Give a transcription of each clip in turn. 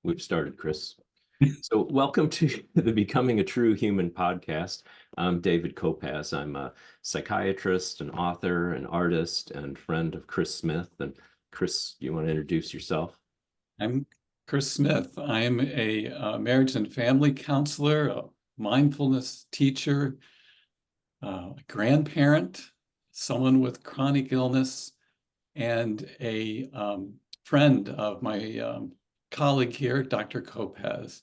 We've started, Chris. So welcome to the Becoming a True Human podcast. I'm David Kopacz. I'm a psychiatrist, an author, an artist, and friend of Chris Smith. And Chris, you want to introduce yourself? I'm Chris Smith. I'm a marriage and family counselor, a mindfulness teacher, a grandparent, someone with chronic illness, and a friend of my colleague here, Dr. Kopacz.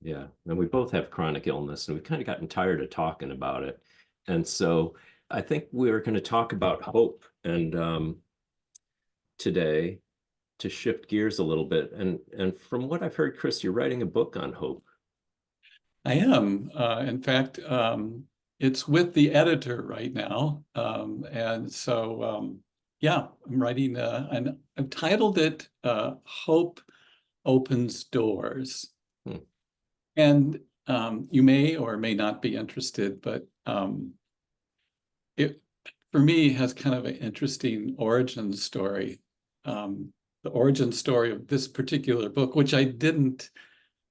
Yeah, and we both have chronic illness, and we've kind of gotten tired of talking about it. And so I think we're going to talk about hope and today to shift gears a little bit. And from what I've heard, Chris, you're writing a book on hope. I am. In fact, it's with the editor right now. Yeah, I'm writing, and I've titled it Hope Opens Doors. Hmm. And you may or may not be interested, but it, for me, has kind of an interesting origin story. The origin story of this particular book, which I didn't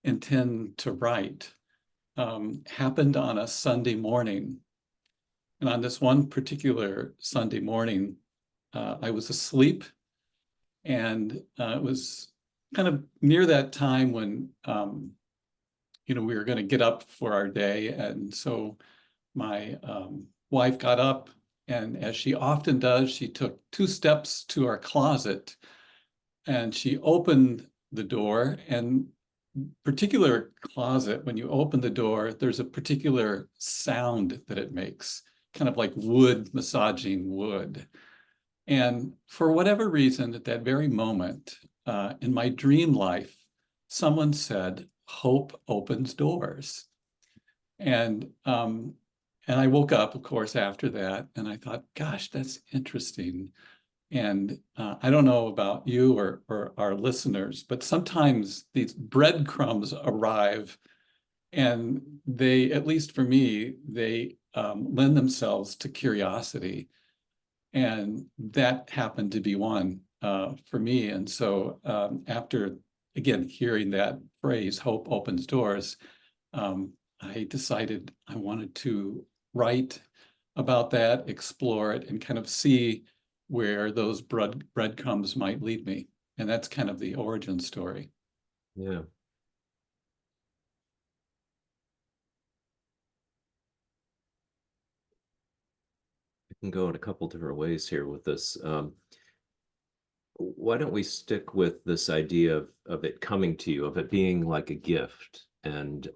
intend to write, happened on a Sunday morning. And on this one particular Sunday morning, I was asleep, and it was kind of near that time when we were going to get up for our day. And so my wife got up, and as she often does, she took 2 steps to our closet, and she opened the door. And particular closet, when you open the door, there's a particular sound that it makes, kind of like wood massaging wood. And for whatever reason, at that very moment, in my dream life, someone said, "Hope opens doors." And I woke up, of course, after that, and I thought, gosh, that's interesting. And I don't know about you or our listeners, but sometimes these breadcrumbs arrive, and they, at least for me, they lend themselves to curiosity. And that happened to be one for me. And so after, again, hearing that phrase, hope opens doors, I decided I wanted to write about that, explore it, and kind of see where those breadcrumbs might lead me. And that's kind of the origin story. Yeah. I can go in a couple different ways here with this. Why don't we stick with this idea of it coming to you, of it being like a gift? And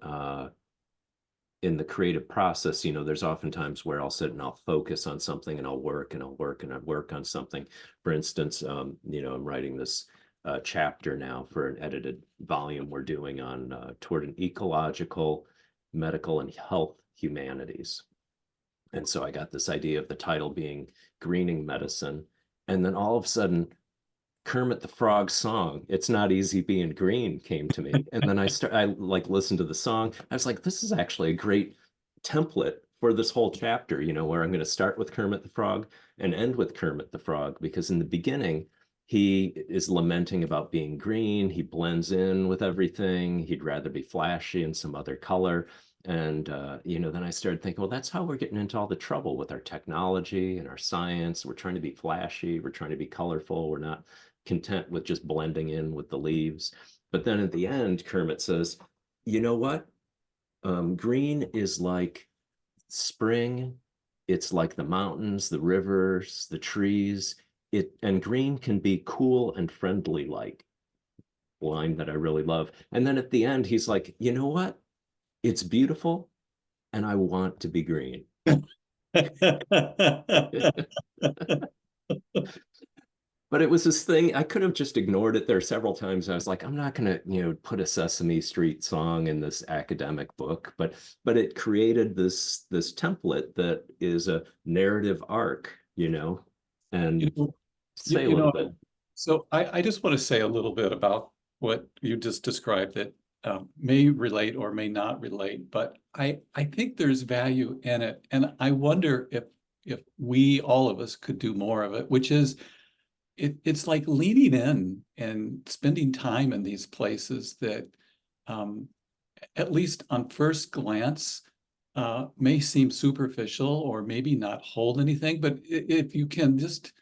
in the creative process, there's oftentimes where I'll sit and I'll focus on something and I'll work and I'll work and I'll work on something. For instance, I'm writing this chapter now for an edited volume we're doing on toward an ecological, medical, and health humanities. And so I got this idea of the title being Greening Medicine. And then all of a sudden, Kermit the Frog song, "It's Not Easy Being Green," came to me. And then I like listened to the song. I was like, this is actually a great template for this whole chapter, where I'm going to start with Kermit the Frog and end with Kermit the Frog, because in the beginning, he is lamenting about being green. He blends in with everything. He'd rather be flashy in some other color. And, then I started thinking, well, that's how we're getting into all the trouble with our technology and our science. We're trying to be flashy. We're trying to be colorful. We're not content with just blending in with the leaves. But then at the end, Kermit says, you know what? Green is like spring. It's like the mountains, the rivers, the trees. And green can be cool and friendly, like line that I really love. And then at the end, he's like, you know what? It's beautiful, and I want to be green. But it was this thing, I could have just ignored it there several times. I was like, I'm not going to, put a Sesame Street song in this academic book, but it created this template that is a narrative arc, and say a little bit. So I just want to say a little bit about what you just described that may relate or may not relate, but I think there's value in it. And I wonder if we, all of us, could do more of it, which is it's like leaning in and spending time in these places that, at least on first glance, may seem superficial or maybe not hold anything, but if you can just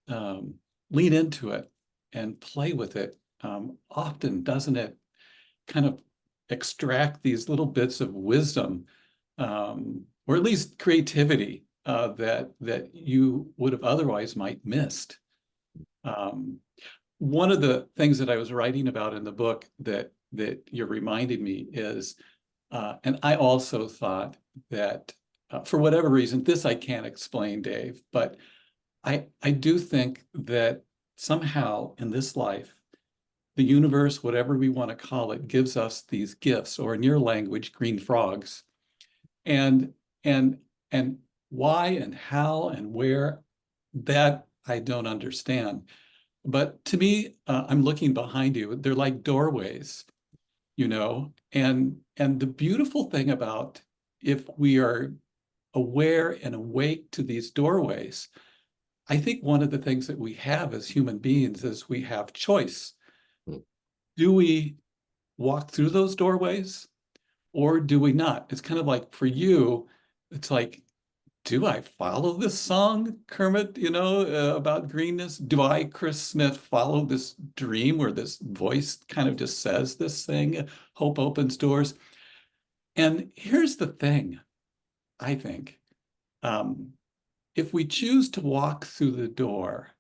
lean into it and play with it, often doesn't it kind of extract these little bits of wisdom, or at least creativity, that you would have otherwise might missed. One of the things that I was writing about in the book that you're reminding me is, and I also thought that, for whatever reason, this I can't explain, Dave, but I do think that somehow in this life, the universe, whatever we want to call it, gives us these gifts, or in your language, green frogs. And and and why and how and where, that I don't understand. But to me, I'm looking behind you, they're like doorways, and the beautiful thing about, if we are aware and awake to these doorways, I think one of the things that we have as human beings is we have choice. Mm. Do we walk through those doorways, or do we not? It's kind of like, for you, it's like, do I follow this song, Kermit, about greenness? Do I, Chris Smith, follow this dream where this voice kind of just says this thing, hope opens doors? And here's the thing, I think, if we choose to walk through the door,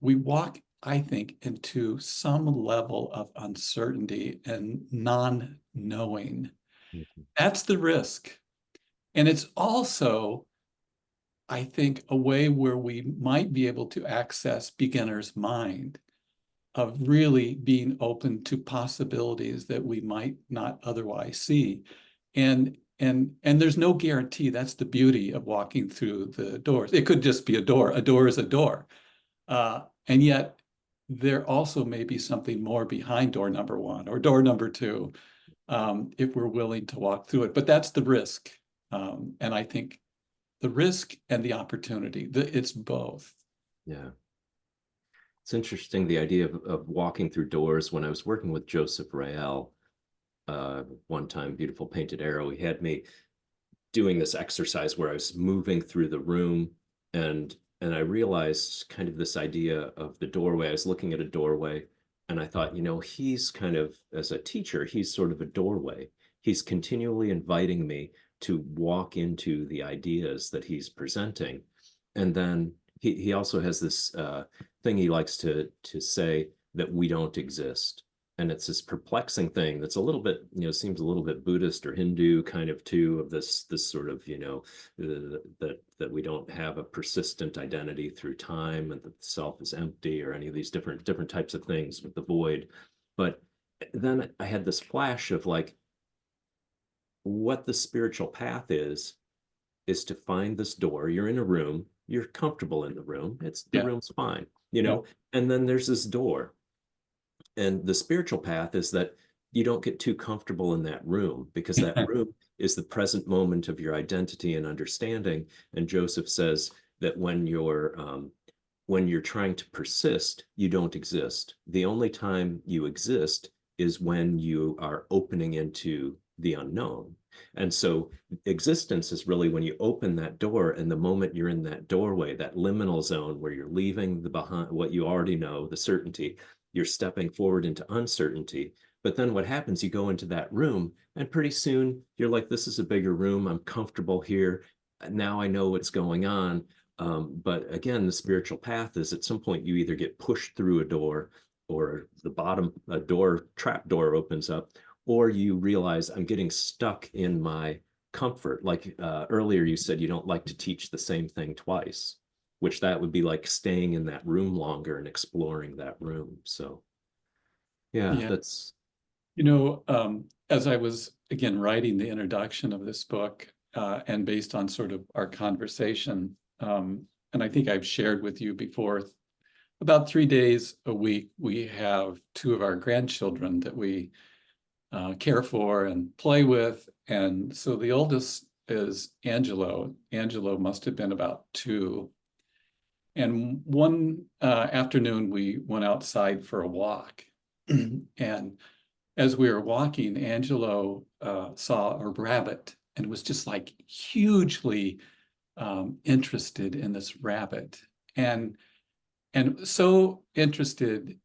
we walk, I think, into some level of uncertainty and non-knowing. Mhm. That's the risk. And it's also, I think, a way where we might be able to access beginner's mind, of really being open to possibilities that we might not otherwise see. And there's no guarantee. That's the beauty of walking through the doors. It could just be a door. A door is a door. And yet there also may be something more behind door number one or door number two, if we're willing to walk through it. But that's the risk. And I think the risk and the opportunity, it's both. Yeah. It's interesting, the idea of walking through doors. When I was working with Joseph Rael, one time, Beautiful Painted Arrow, he had me doing this exercise where I was moving through the room, and I realized kind of this idea of the doorway. I was looking at a doorway, and I thought, he's kind of, as a teacher, he's sort of a doorway. He's continually inviting me to walk into the ideas that he's presenting. And then he also has this thing he likes to say, that we don't exist. And it's this perplexing thing that's a little bit, seems a little bit Buddhist or Hindu kind of too, of this sort of, that we don't have a persistent identity through time, and that the self is empty, or any of these different types of things with the void. But then I had this flash of like, what the spiritual path is to find this door. You're in a room, you're comfortable in the room, the Yeah. room's fine, Yeah. and then there's this door. And the spiritual path is that you don't get too comfortable in that room, because that room is the present moment of your identity and understanding. And Joseph says that when you're trying to persist, you don't exist. The only time you exist is when you are opening into the unknown. And so existence is really when you open that door, and the moment you're in that doorway, that liminal zone where you're leaving the behind, what you already know, the certainty, you're stepping forward into uncertainty. But then what happens, you go into that room, and pretty soon you're like, this is a bigger room, I'm comfortable here, now I know what's going on. But again, the spiritual path is, at some point you either get pushed through a door, or the bottom, a door, trap door opens up, or you realize, I'm getting stuck in my comfort. Like earlier you said you don't like to teach the same thing twice, which that would be like staying in that room longer and exploring that room. So yeah, Yeah. that's As I was, again, writing the introduction of this book, and based on sort of our conversation, and I think I've shared with you before, about 3 days a week, we have two of our grandchildren that we care for and play with. And so the oldest is Angelo. Angelo must have been about 2. And one afternoon, we went outside for a walk. And as we were walking, Angelo saw a rabbit and was just like hugely interested in this rabbit. And so interested,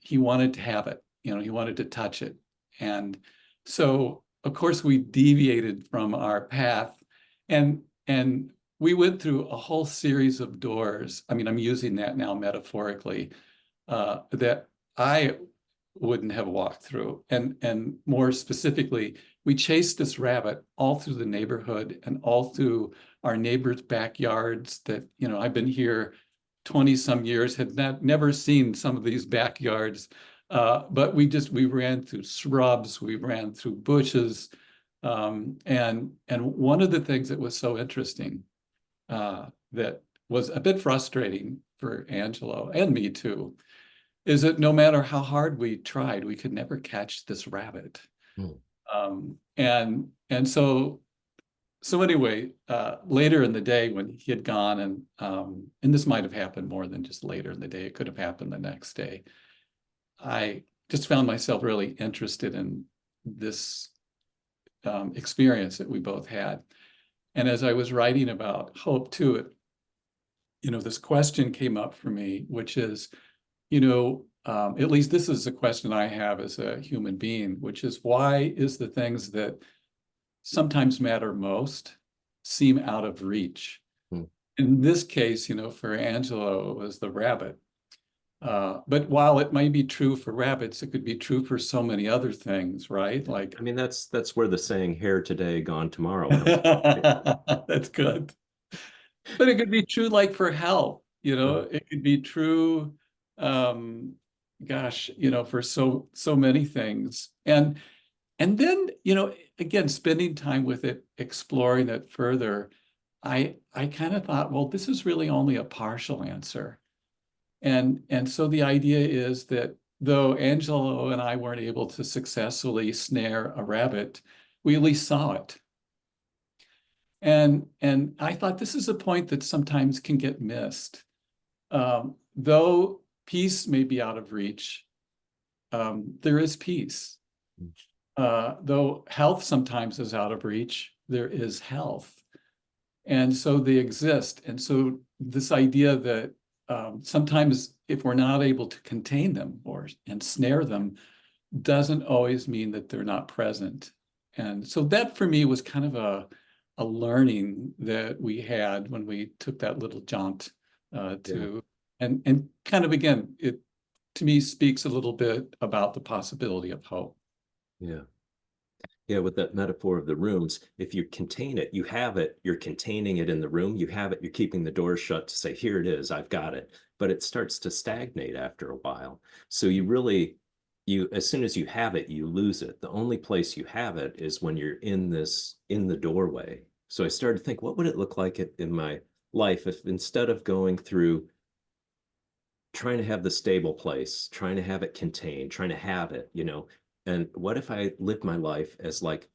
he wanted to have it. He wanted to touch it. And so, of course, we deviated from our path, and we went through a whole series of doors. I mean, I'm using that now metaphorically, that I wouldn't have walked through. And more specifically, we chased this rabbit all through the neighborhood and all through our neighbors' backyards that, I've been here 20 some years, had never seen some of these backyards. But we ran through shrubs, we ran through bushes. And one of the things that was so interesting, that was a bit frustrating for Angelo and me too, is that no matter how hard we tried, we could never catch this rabbit. And so anyway, later in the day when he had gone, and this might have happened more than just later in the day, it could have happened the next day, I just found myself really interested in this experience that we both had. And as I was writing about hope too, this question came up for me, which is, at least this is a question I have as a human being, which is, why is the things that sometimes matter most seem out of reach? In this case, for Angelo, it was the rabbit. But while it might be true for rabbits, it could be true for so many other things, right? Like, I mean, that's where the saying "here today, gone tomorrow" comes from. that's good. But it could be true, like for health, it could be true, gosh, for so many things. And then, again, spending time with it, exploring it further, I kind of thought, well, this is really only a partial answer. And so the idea is that though Angelo and I weren't able to successfully snare a rabbit, we at least saw it. And I thought this is a point that sometimes can get missed. Though peace may be out of reach, there is peace. Though health sometimes is out of reach, there is health. And so they exist. And so this idea that sometimes if we're not able to contain them and snare them, doesn't always mean that they're not present. And so that for me was kind of a learning that we had when we took that little jaunt and kind of, again, it to me speaks a little bit about the possibility of hope. Yeah. Yeah, with that metaphor of the rooms, if you contain it, you have it, you're containing it in the room, you have it, you're keeping the door shut to say, here it is, I've got it. But it starts to stagnate after a while. So as soon as you have it, you lose it. The only place you have it is when you're in the doorway. So I started to think, what would it look like in my life if instead of going through trying to have the stable place, trying to have it contained, trying to have it, and what if I lived my life as like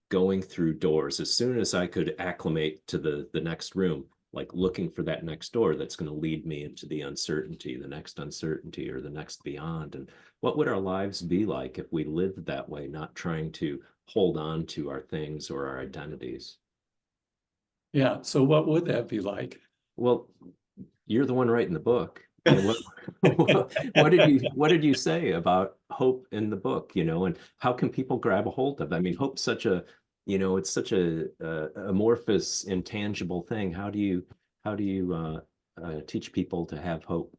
going through doors? As soon as I could acclimate to the next room, like looking for that next door that's going to lead me into the uncertainty, the next uncertainty, or the next beyond. And what would our lives be like if we lived that way, not trying to hold on to our things or our identities? Yeah. So what would that be like? Well, you're the one writing the book. And what did you say about hope in the book, and how can people grab a hold of it? I mean, hope's such a, it's such a amorphous, intangible thing. How do you teach people to have hope?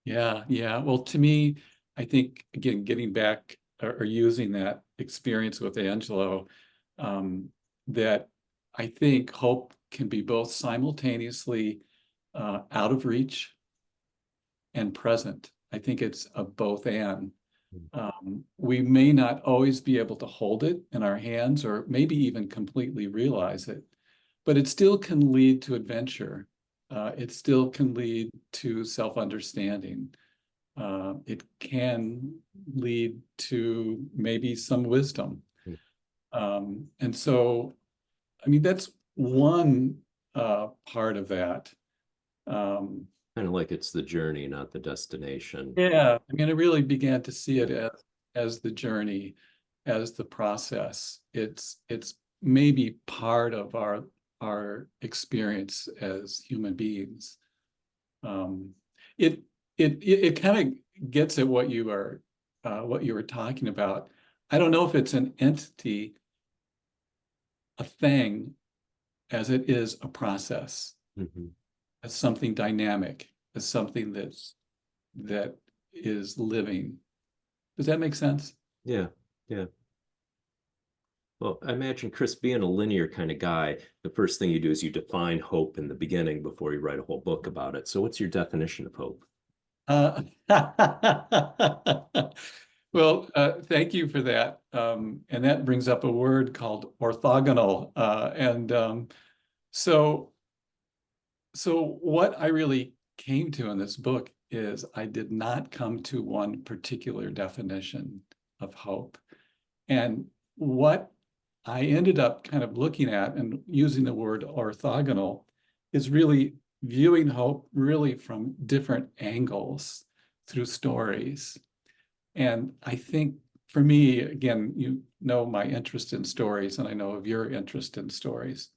Yeah. Well, to me, I think, again, getting back or using that experience with Angelo, that I think hope can be both simultaneously out of reach and present. I think it's a both and. We may not always be able to hold it in our hands or maybe even completely realize it, but it still can lead to adventure. It still can lead to self-understanding. It can lead to maybe some wisdom. And so, I mean, that's one part of that. Kind of like it's the journey, not the destination. Yeah, I mean, I really began to see it as the journey, as the process. It's maybe part of our experience as human beings. Um, it it kind of gets at what you were talking about. I don't know if it's an entity, a thing, as it is a process, Mhm. as something dynamic, as something that is living. Does that make sense? Yeah, yeah. Well, I imagine Chris, being a linear kind of guy, the first thing you do is you define hope in the beginning before you write a whole book about it. So what's your definition of hope? Uh, well, thank you for that. And that brings up a word called orthogonal. So, so what I really came to in this book is I did not come to one particular definition of hope. And what I ended up kind of looking at and using the word orthogonal is really viewing hope really from different angles through stories. And I think for me, again, you know my interest in stories, and I know of your interest in stories.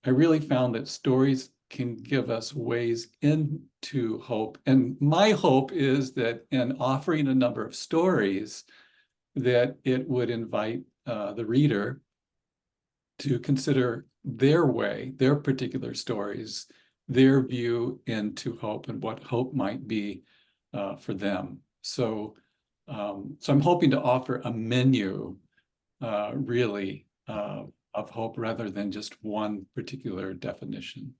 I really found that stories can give us ways into hope. And my hope is that in offering a number of stories, that it would invite the reader to consider their way, their particular stories, their view into hope and what hope might be for them. So I'm hoping to offer a menu, really, of hope rather than just one particular definition.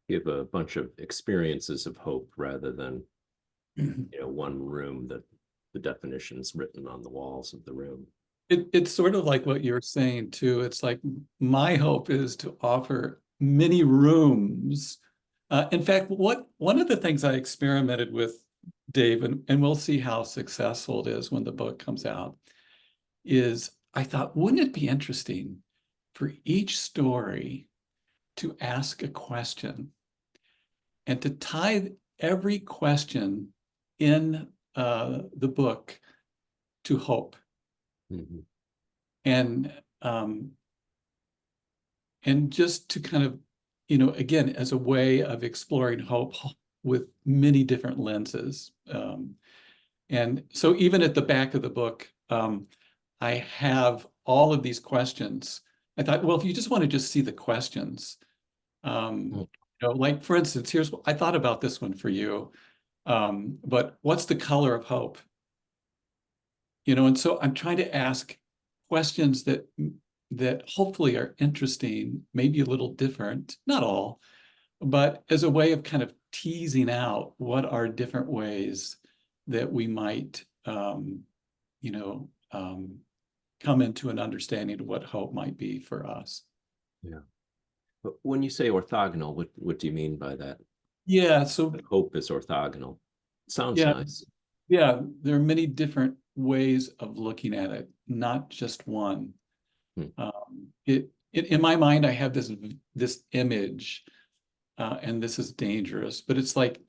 Give a bunch of experiences of hope rather than, one room that the definition's written on the walls of the room. It's sort of like what you're saying too. It's like my hope is to offer many rooms. In fact, one of the things I experimented with, Dave, and we'll see how successful it is when the book comes out, is I thought, wouldn't it be interesting for each story to ask a question and to tie every question in the book to hope? Mhm. And um, and just to kind of, again, as a way of exploring hope with many different lenses. And so even at the back of the book, I have all of these questions. I thought, well, if you just want to just see the questions, Mm. like for instance, I thought about this one for you. But what's the color of hope? And so I'm trying to ask questions that hopefully are interesting, maybe a little different, not all, but as a way of kind of teasing out what are different ways that we might, you know, um, come into an understanding of what hope might be for us. Yeah. But when you say orthogonal, what do you mean by that? Yeah, so That hope is orthogonal. Sounds yeah, nice. yeah, there are many different ways of looking at it, not just one. Hmm. It in my mind, I have this image, and this is dangerous, but it's like,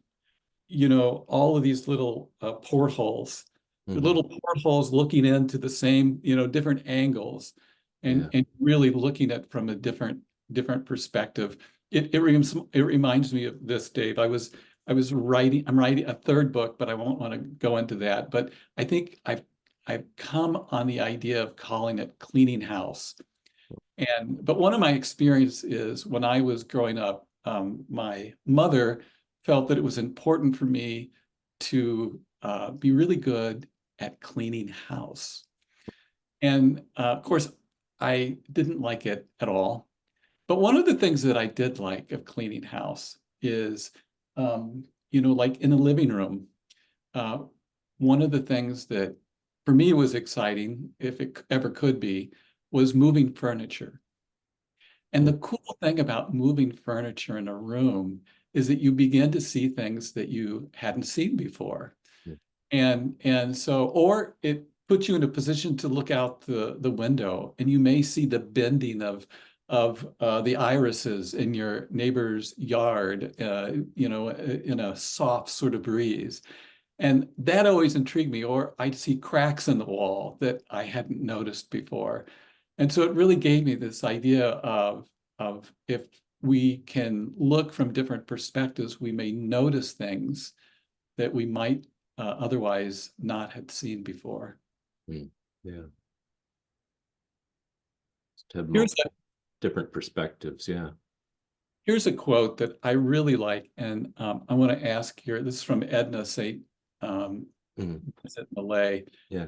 all of these little portholes, the Mhm. little portholes looking into the same, different angles, Yeah. and really looking at from a different perspective. It reminds me of this, Dave. I'm writing a third book, but I won't want to go into that. But I think I've come on the idea of calling it cleaning house. But one of my experience is when I was growing up, my mother felt that it was important for me to be really good at cleaning house. And of course, I didn't like it at all. But one of the things that I did like of cleaning house is, like in a living room, uh, one of the things that for me was exciting, if it ever could be, was moving furniture. And the Mm. cool thing about moving furniture in a room is that you begin to see things that you hadn't seen before. Mm. And so, or it puts you in a position to look out the window and you may see the bending of the irises in your neighbor's yard, in a soft sort of breeze. And that always intrigued me, or I'd see cracks in the wall that I hadn't noticed before. And so it really gave me this idea of if we can look from different perspectives, we may notice things that we might otherwise not have seen before. Yeah. To have Here's different perspectives. Yeah. Here's a quote that I really like, and I want to ask here. This is from Edna St. Vincent Millay. Yeah.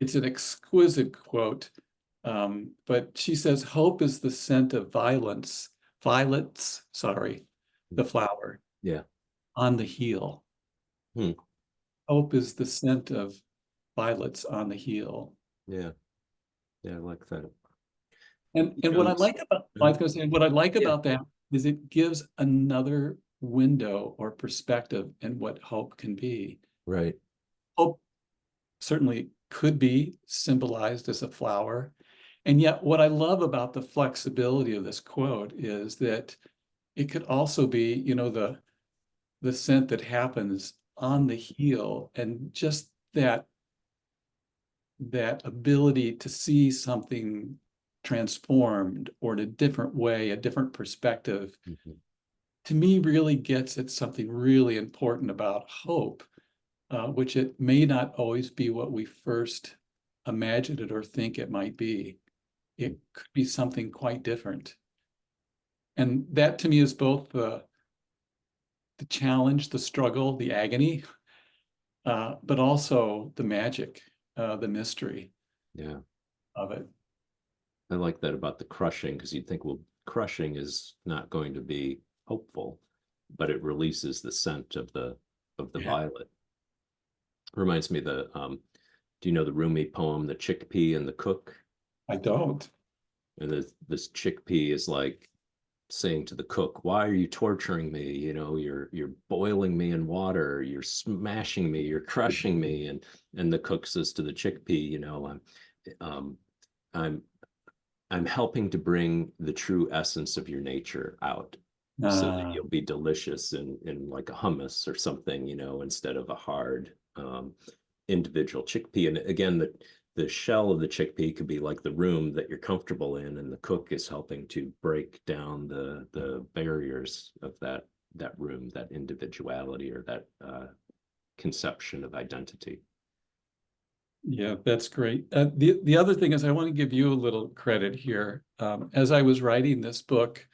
It's an exquisite quote, but she says, "Hope is the scent of violets, the flower, Yeah. on the heel." Hmm. Hope is the scent of violets on the heel. Yeah. Yeah, I like that. And what I like about, I was going to say, what I like about that is it gives another window or perspective in what hope can be. Right. Hope certainly could be symbolized as a flower. And yet what I love about the flexibility of this quote is that it could also be, the scent that happens on the heel, and just that ability to see something transformed or in a different way, a different perspective, to me really gets at something really important about hope, which it may not always be what we first imagine it or think it might be. It could be something quite different. And that to me is both the challenge, the struggle, the agony, but also the magic, the mystery of it. I like that about the crushing, because you'd think, well, crushing is not going to be hopeful, but it releases the scent of the violet. Reminds me of the do you know the Rumi poem, The Chickpea and the Cook? I don't. And this chickpea is like saying to the cook, why are you torturing me? You're boiling me in water, you're smashing me, you're crushing me. And the cook says to the chickpea, I'm helping to bring the true essence of your nature out, so that you'll be delicious in like a hummus or something, instead of a hard individual chickpea. And again, the shell of the chickpea could be like the room that you're comfortable in, and the cook is helping to break down the barriers of that room, that individuality, or that conception of identity. Yeah, that's great. The other thing is, I want to give you a little credit here. As I was writing this book,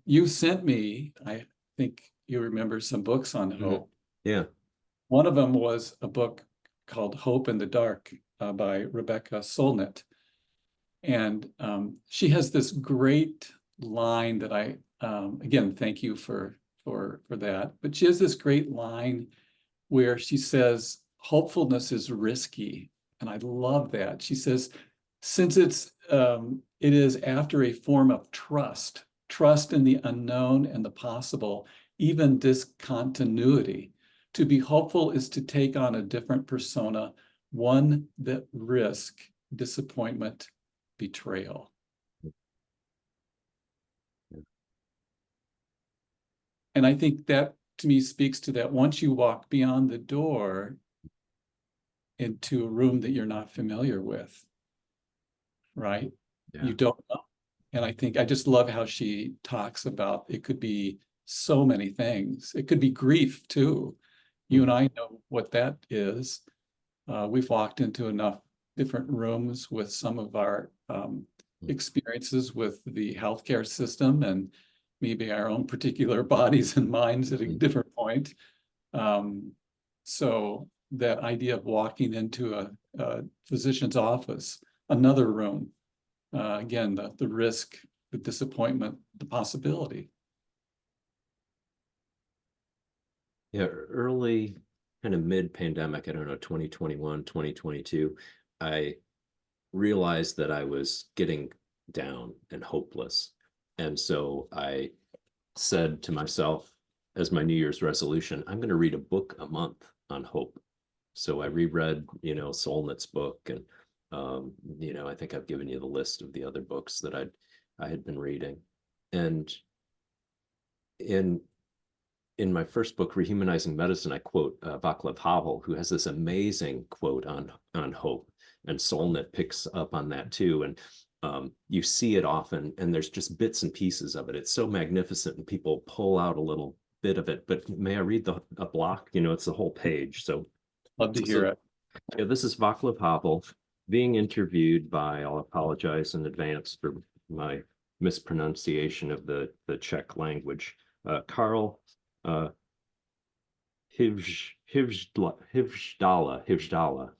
you sent me, I think you remember, some books on hope. Yeah. One of them was a book called Hope in the Dark by Rebecca Solnit. And she has this great line that again, thank you for that. But she has this great line where she says, hopefulness is risky. And I love that. She says, since it is after a form of trust in the unknown and the possible, even discontinuity. To be hopeful is to take on a different persona, one that risks disappointment, betrayal. And I think that, to me, speaks to that. Once you walk beyond the door into a room that you're not familiar with, right? Yeah. You don't know. And I think I just love how she talks about it could be so many things. It could be grief too. You and I know what that is. We've walked into enough different rooms with some of our experiences with the healthcare system, and maybe our own particular bodies and minds at a different point. So that idea of walking into a physician's office, another room, again, the risk, the disappointment, the possibility. Yeah, early kind of mid-pandemic, I don't know, 2021, 2022, I realized that I was getting down and hopeless. And so I said to myself, as my New Year's resolution, I'm going to read a book a month on hope. So I reread, Solnit's book, and I think I've given you the list of the other books that I'd I had been reading. And in my first book, Rehumanizing Medicine, I quote Vaclav Havel, who has this amazing quote on hope, and Solnit picks up on that too. And you see it often, and there's just bits and pieces of it. It's so magnificent, and people pull out a little bit of it. But may I read a block? You know, it's the whole page. So Love to hear it. yeah, this is Vaclav Havel being interviewed by, I'll apologize in advance for my mispronunciation of the Czech language, Karl Hivzdala, Hvizdala,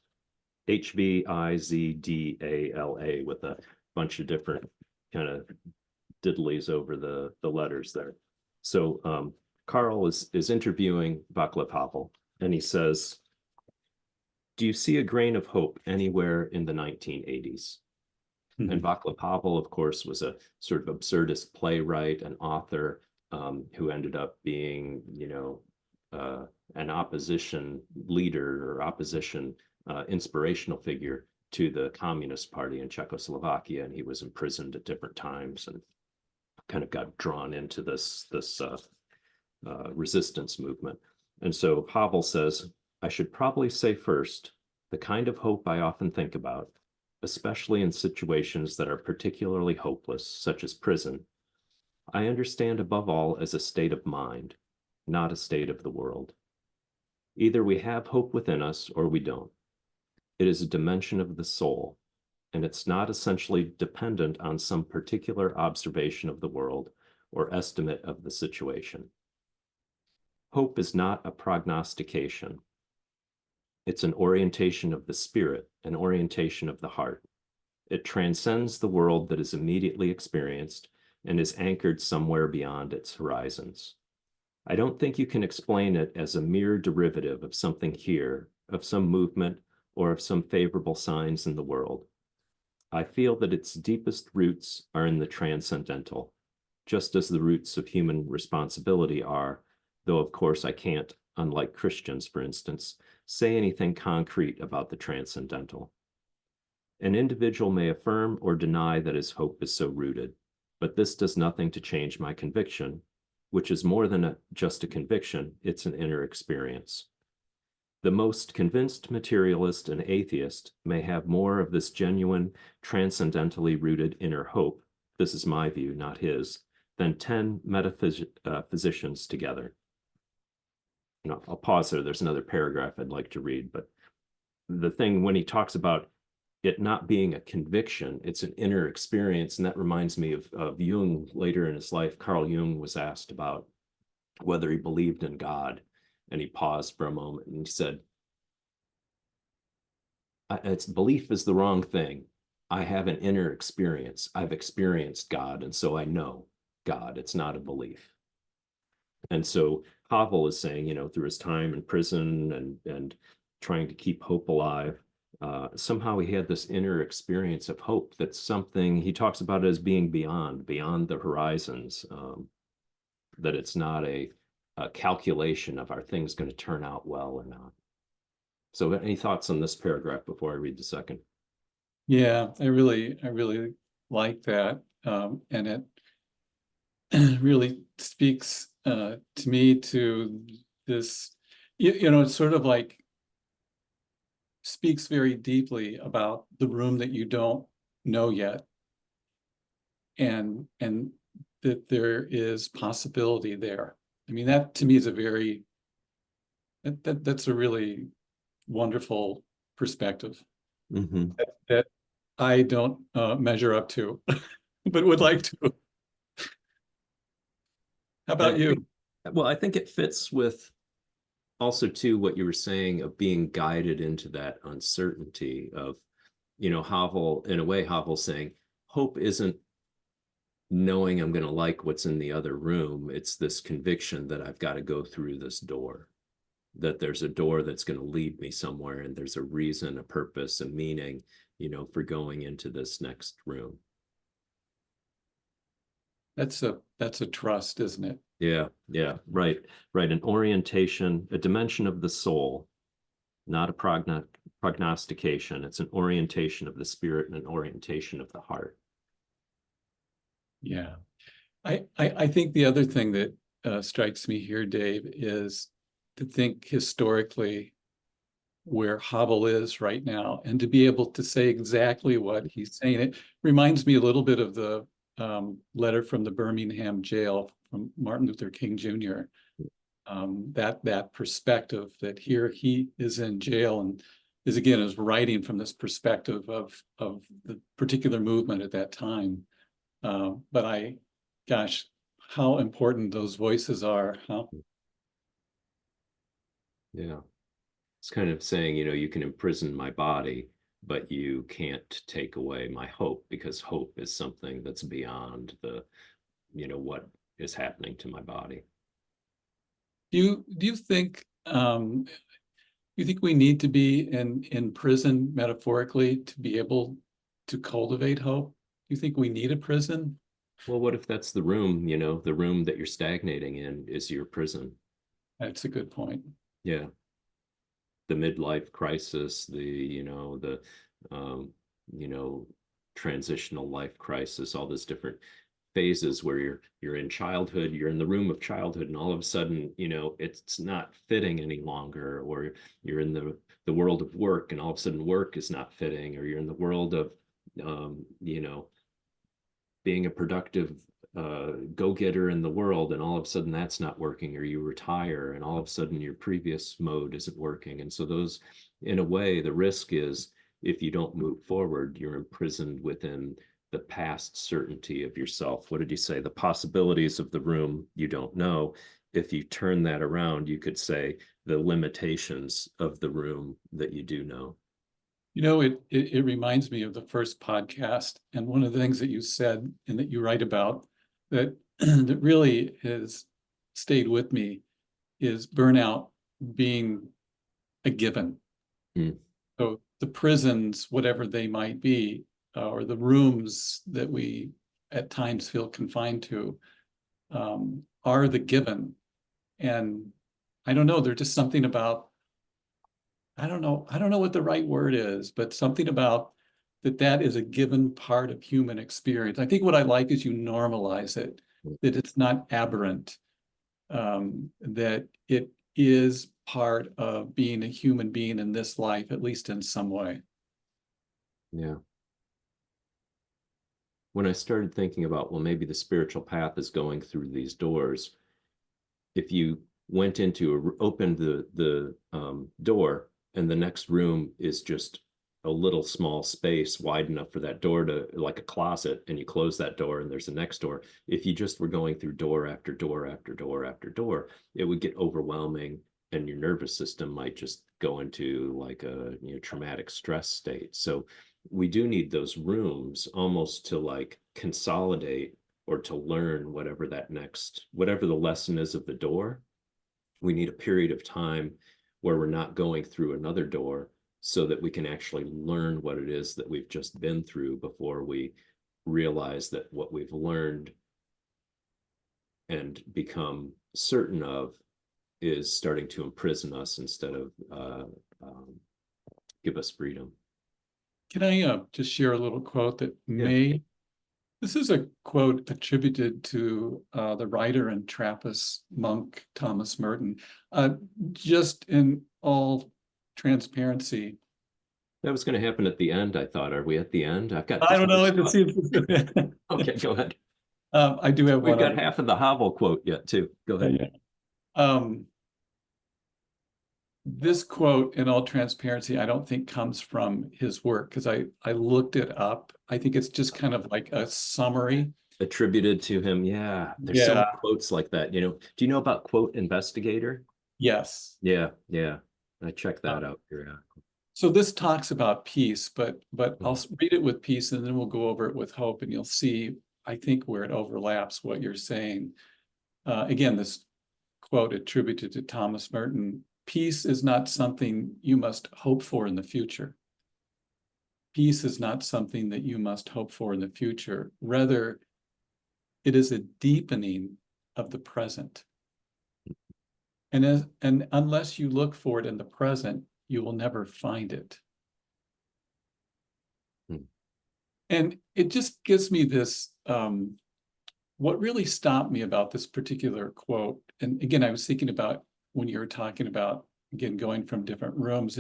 with a bunch of different kind of diddlies over the letters there. So Karl is interviewing Vaclav Havel, and he says, "Do you see a grain of hope anywhere in the 1980s?" Mm-hmm. And Vaclav Havel, of course, was a sort of absurdist playwright and author who ended up being, an opposition leader or opposition inspirational figure to the Communist Party in Czechoslovakia, and he was imprisoned at different times and kind of got drawn into this resistance movement. And so Havel says, "I should probably say first, the kind of hope I often think about, especially in situations that are particularly hopeless, such as prison, I understand above all as a state of mind, not a state of the world. Either we have hope within us or we don't. It is a dimension of the soul, and it's not essentially dependent on some particular observation of the world or estimate of the situation. Hope is not a prognostication. It's an orientation of the spirit, an orientation of the heart. It transcends the world that is immediately experienced and is anchored somewhere beyond its horizons. I don't think you can explain it as a mere derivative of something here, of some movement, or of some favorable signs in the world. I feel that its deepest roots are in the transcendental, just as the roots of human responsibility are, though of course I can't, unlike Christians, for instance, say anything concrete about the transcendental. An individual may affirm or deny that his hope is so rooted, but this does nothing to change my conviction, which is more than just a conviction, it's an inner experience. The most convinced materialist and atheist may have more of this genuine, transcendentally rooted inner hope, this is my view, not his, than 10 metaphysicians together. I'll pause there. There's another paragraph I'd like to read, but the thing when he talks about it not being a conviction, it's an inner experience. And that reminds me of Jung later in his life. Carl Jung was asked about whether he believed in God, and he paused for a moment and he said, "It's belief is the wrong thing. I have an inner experience. I've experienced God, and so I know God. It's not a belief." And so Havel is saying, through his time in prison and trying to keep hope alive, somehow he had this inner experience of hope. That's something he talks about as being beyond the horizons, that it's not a calculation of are things going to turn out well or not. So any thoughts on this paragraph before I read the second? Yeah, I really like that. And it really speaks to me to this, it's sort of like speaks very deeply about the room that you don't know yet. And that there is possibility there. I mean, that to me is that's a really wonderful perspective that I don't measure up to, but would like to. How about you? Well, I think it fits with also too what you were saying of being guided into that uncertainty of, Havel, in a way, Havel saying hope isn't knowing I'm going to like what's in the other room. It's this conviction that I've got to go through this door, that there's a door that's going to lead me somewhere, and there's a reason, a purpose, a meaning, for going into this next room. That's a trust, isn't it? Yeah, right. An orientation, a dimension of the soul, not a prognostication. It's an orientation of the spirit and an orientation of the heart. Yeah. I think the other thing that strikes me here, Dave, is to think historically where Havel is right now and to be able to say exactly what he's saying. It reminds me a little bit of the letter from the Birmingham jail from Martin Luther King Jr. That perspective that here he is in jail and is writing from this perspective of the particular movement at that time. But gosh, how important those voices are, huh? Yeah. It's kind of saying, you can imprison my body, but you can't take away my hope, because hope is something that's beyond what is happening to my body. Do you think we need to be in prison metaphorically to be able to cultivate hope? Do you think we need a prison? Well, what if that's the room, the room that you're stagnating in is your prison? That's a good point. Yeah. The midlife crisis, the um, you know, transitional life crisis, all those different phases where you're in childhood, you're in the room of childhood, and all of a sudden, it's not fitting any longer, or you're in the world of work, and all of a sudden work is not fitting, or you're in the world of being a productive go-getter in the world, and all of a sudden that's not working, or you retire and all of a sudden your previous mode isn't working. And so those, in a way, the risk is, if you don't move forward, you're imprisoned within the past certainty of yourself. What did you say? The possibilities of the room you don't know. If you turn that around, you could say the limitations of the room that you do know. It reminds me of the first podcast, and one of the things that you said and that you write about that that really has stayed with me is burnout being a given. Mm. So the prisons, whatever they might be, or the rooms that we at times feel confined to, are the given. And I don't know, there's just something about, I don't know what the right word is, but something about that is a given part of human experience. I think what I like is you normalize it, that it's not aberrant, that it is part of being a human being in this life, at least in some way. Yeah. When I started thinking about, well, maybe the spiritual path is going through these doors, if you went opened the door, and the next room is just a little small space wide enough for that door to, like a closet, and you close that door and there's a next door. If you just were going through door after door after door after door, it would get overwhelming, and your nervous system might just go into like a traumatic stress state. So we do need those rooms almost to like consolidate, or to learn whatever the lesson is of the door. We need a period of time where we're not going through another door, so that we can actually learn what it is that we've just been through, before we realize that what we've learned and become certain of is starting to imprison us instead of give us freedom. Can I just share a little quote that Yeah. this is a quote attributed to the writer and Trappist monk Thomas Merton. Just in all transparency, That was going to happen at the end, I thought. Are we at the end? I've got I this don't other know. stuff. It Okay, go ahead. I do have We've one got other. half of the Havel quote yet, too. Go ahead. Yeah. This quote, in all transparency, I don't think comes from his work, because I looked it up. I think it's just kind of like a summary. Attributed to him. Yeah, there's so Yeah. many quotes like that. Do you know about Quote Investigator? Yes. Yeah, yeah. I checked that Um, out here. Yeah. so this talks about peace, but I'll Mm. read it with peace, and then we'll go over it with hope, and you'll see, I think, where it overlaps what you're saying. Again, this quote attributed to Thomas Merton: peace is not something you must hope for in the future. Peace is not something that you must hope for in the future. Rather, it is a deepening of the present. And unless you look for it in the present, you will never find it. Mm. And it just gives me this what really stopped me about this particular quote, and again, I was thinking about when you were talking about, again, going from different rooms,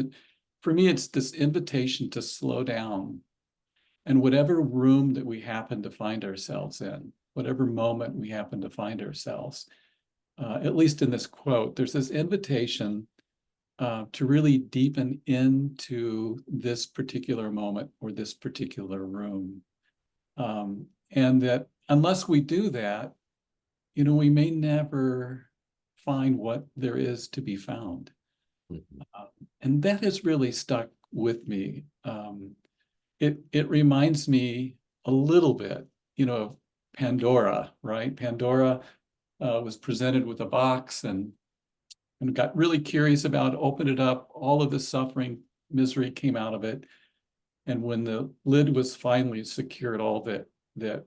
for me, it's this invitation to slow down. And whatever room that we happen to find ourselves in, whatever moment we happen to find ourselves, at least in this quote, there's this invitation to really deepen into this particular moment or this particular room. And that unless we do that, we may never find what there is to be found. And that has really stuck with me. It reminds me a little bit, of Pandora, right? Pandora was presented with a box and got really curious about it, opened it up, all of the suffering, misery came out of it. And when the lid was finally secured, all that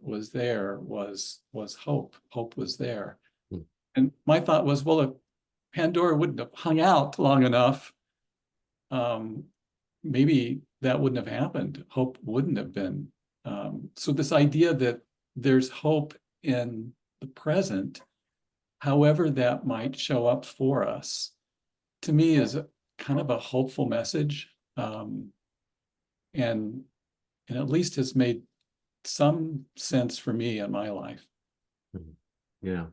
was there was hope. Hope was there. And my thought was, well, if Pandora wouldn't have hung out long enough, maybe that wouldn't have happened. Hope wouldn't have been. So this idea that there's hope in the present, however that might show up for us, to me is kind of a hopeful message, and at least has made some sense for me in my life. Yeah.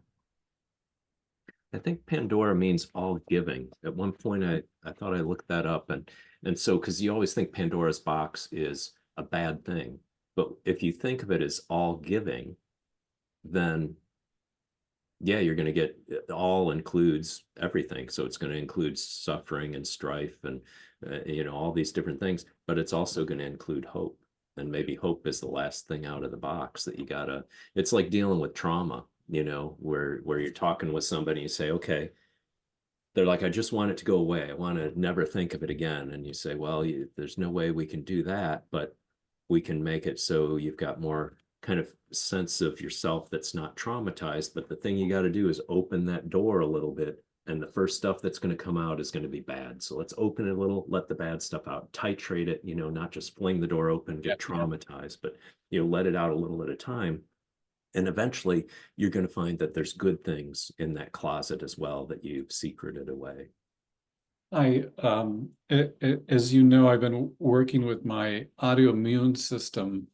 I think Pandora means all giving. At one point, I thought I looked that up, and so because you always think Pandora's box is a bad thing, but if you think of it as all giving, then yeah, you're going to get, all includes everything. So it's going to include suffering and strife and all these different things, but it's also going to include hope. And maybe hope is the last thing out of the box that you gotta. It's like dealing with trauma, where you're talking with somebody, you say, okay, they're like, I just want it to go away. I want to never think of it again. And you say, well, there's no way we can do that, but we can make it so you've got more kind of sense of yourself that's not traumatized. But the thing you got to do is open that door a little bit. And the first stuff that's going to come out is going to be bad. So let's open it a little, let the bad stuff out, titrate it, not just fling the door open, get traumatized, but, let it out a little at a time. And eventually you're going to find that there's good things in that closet as well that you've secreted away. As you know, I've been working with my autoimmune system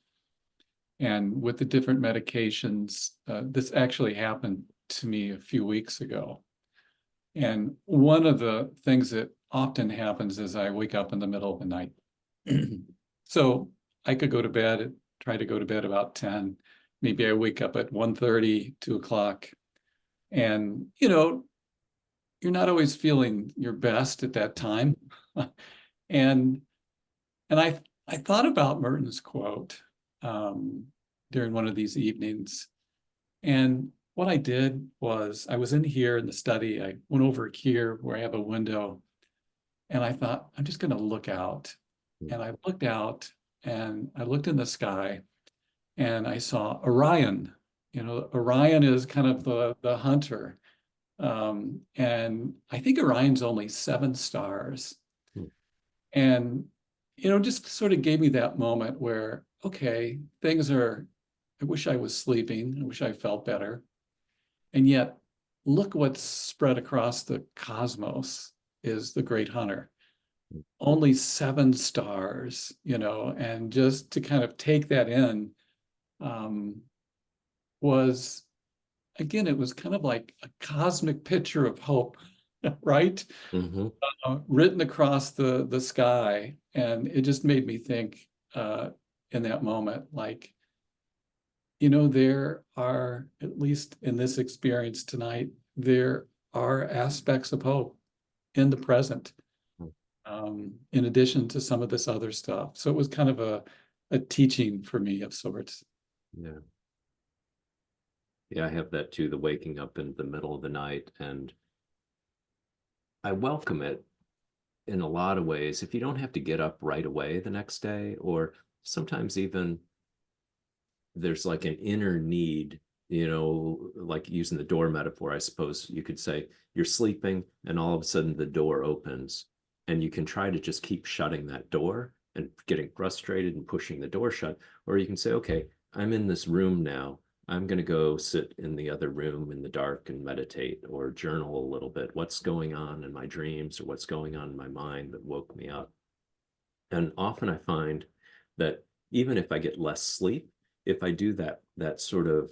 and with the different medications. This actually happened to me a few weeks ago. And one of the things that often happens is I wake up in the middle of the night. So I could try to go to bed about 10. Maybe I wake up at 1:30, 2 o'clock. And, you're not always feeling your best at that time. And I thought about Merton's quote during one of these evenings. And what I did was I was in here in the study. I went over here where I have a window, and I thought, I'm just going to look out. And I looked out and I looked in the sky and I saw Orion. Orion is kind of the hunter. And I think Orion's only 7 stars. And, just sort of gave me that moment where, okay, I wish I was sleeping. I wish I felt better. And yet, look what's spread across the cosmos is the great hunter. Only 7 stars, and just to kind of take that in was, again, it was kind of like a cosmic picture of hope, right? Written across the sky. And it just made me think in that moment, like, there are, at least in this experience tonight, there are aspects of hope in the present, in addition to some of this other stuff. So it was kind of a teaching for me of sorts. Yeah. Yeah, I have that too, the waking up in the middle of the night. And I welcome it in a lot of ways. If you don't have to get up right away the next day, or sometimes even there's like an inner need, like using the door metaphor, I suppose you could say you're sleeping and all of a sudden the door opens, and you can try to just keep shutting that door and getting frustrated and pushing the door shut. Or you can say, okay, I'm in this room now. I'm going to go sit in the other room in the dark and meditate or journal a little bit. What's going on in my dreams or what's going on in my mind that woke me up? And often I find that even if I get less sleep, if I do that sort of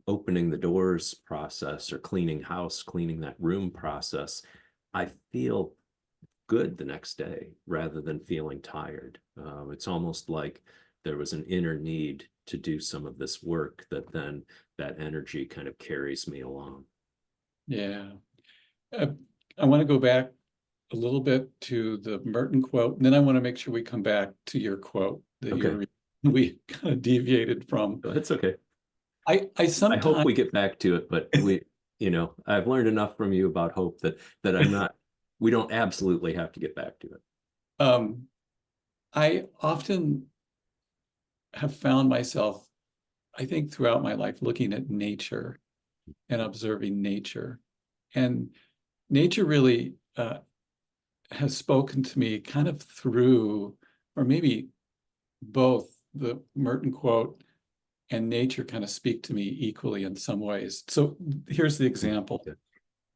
opening the doors process or cleaning house, cleaning that room process, I feel good the next day rather than feeling tired. It's almost like there was an inner need to do some of this work that then that energy kind of carries me along. Yeah. Uh, I want to go back a little bit to the Merton quote, and then I want to make sure we come back to your quote that Okay. we kind of deviated from. That's okay. I I hope sometimes we get back to it, but I've learned enough from you about hope that we don't absolutely have to get back to it. I often have found myself, I think throughout my life, looking at nature and observing nature. And nature really has spoken to me kind of through, or maybe both the Merton quote and nature kind of speak to me equally in some ways. So here's the example.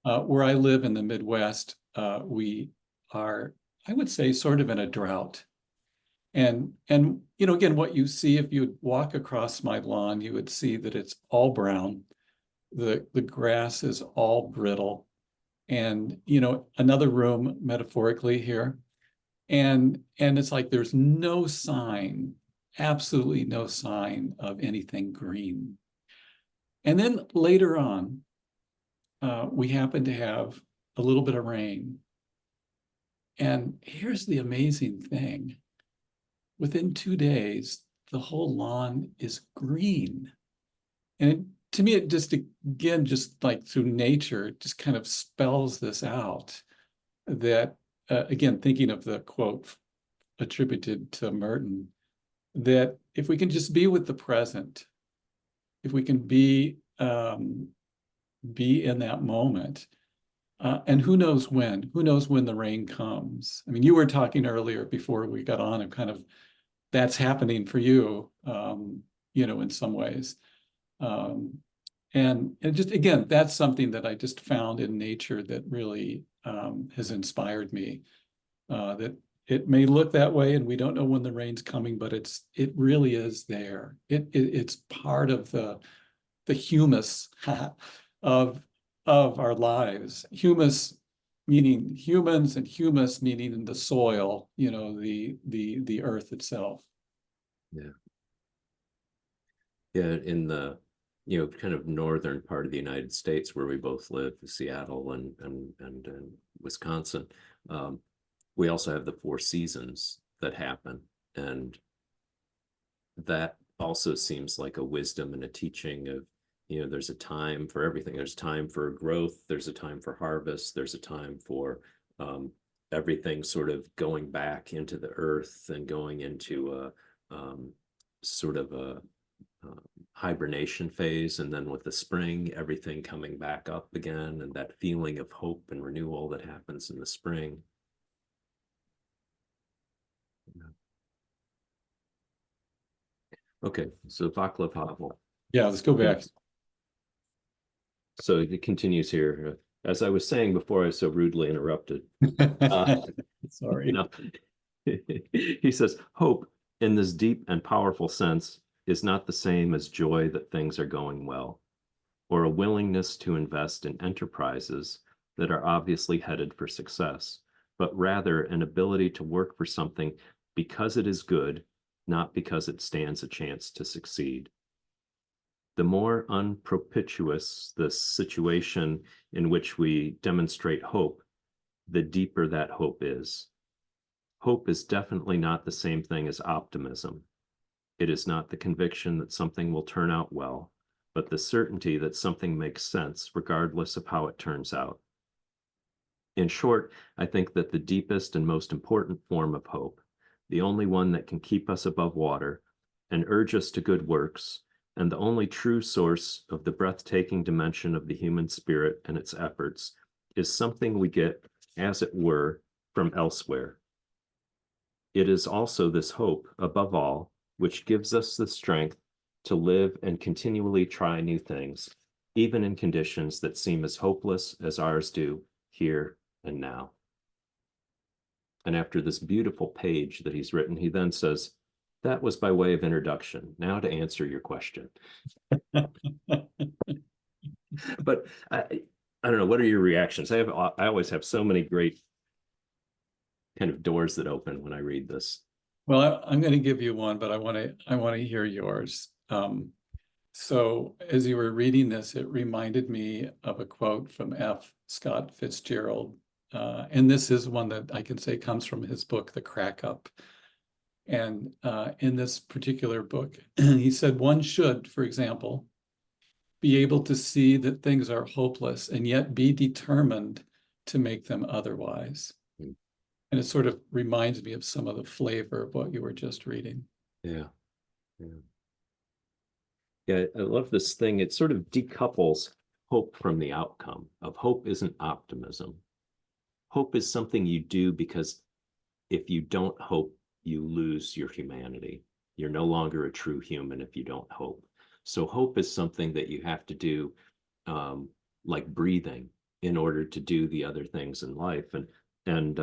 Where I live in the Midwest, we are, I would say, sort of in a drought. And again, what you see if you walk across my lawn, you would see that it's all brown. The grass is all brittle. And another room metaphorically here. And it's like there's no sign, absolutely no sign of anything green. And then later on, we happen to have a little bit of rain. And here's the amazing thing. Within 2 days, the whole lawn is green. And to me, it just, again, just like through nature, it just kind of spells this out that, again, thinking of the quote attributed to Merton, that if we can just be with the present, if we can be in that moment, and who knows when the rain comes. I mean, you were talking earlier before we got on of kind of that's happening for you, in some ways. And just, again, that's something that I just found in nature that really has inspired me, that it may look that way and we don't know when the rain's coming, but it really is there. It's part of the humus of our lives. Humus meaning humans, and humus meaning the soil, the earth itself. Yeah. Yeah, in the kind of northern part of the United States where we both live, Seattle and Wisconsin, we also have the 4 seasons that happen, and that also seems like a wisdom and a teaching of there's a time for everything. There's time for growth, there's a time for harvest, there's a time for everything sort of going back into the earth and going into a sort of a hibernation phase, and then with the spring everything coming back up again, and that feeling of hope and renewal that happens in the spring. Okay, so Vaclav Havel. Yeah, let's go back. So it continues here. As I was saying before I was so rudely interrupted. Sorry. He says, hope in this deep and powerful sense is not the same as joy that things are going well, or a willingness to invest in enterprises that are obviously headed for success, but rather an ability to work for something because it is good, not because it stands a chance to succeed. The more unpropitious the situation in which we demonstrate hope, the deeper that hope is. Hope is definitely not the same thing as optimism. It is not the conviction that something will turn out well, but the certainty that something makes sense regardless of how it turns out. In short, I think that the deepest and most important form of hope, the only one that can keep us above water and urge us to good works, and the only true source of the breathtaking dimension of the human spirit and its efforts, is something we get, as it were, from elsewhere. It is also this hope, above all, which gives us the strength to live and continually try new things, even in conditions that seem as hopeless as ours do here and now. And after this beautiful page that he's written, he then says, that was by way of introduction. Now to answer your question. But I don't know, what are your reactions? I always have so many great kind of doors that open when I read this. Well, I'm going to give you one, but I want to hear yours. So as you were reading this, it reminded me of a quote from F. Scott Fitzgerald. And this is one that I can say comes from his book, The Crack Up. And in this particular book, he said, one should, for example, be able to see that things are hopeless and yet be determined to make them otherwise. Mm. And it sort of reminds me of some of the flavor of what you were just reading. Yeah. Yeah. Yeah, I love this thing. It sort of decouples hope from the outcome of hope isn't optimism. Hope is something you do because if you don't hope, you lose your humanity. You're no longer a true human if you don't hope. So hope is something that you have to do, like breathing, in order to do the other things in life. And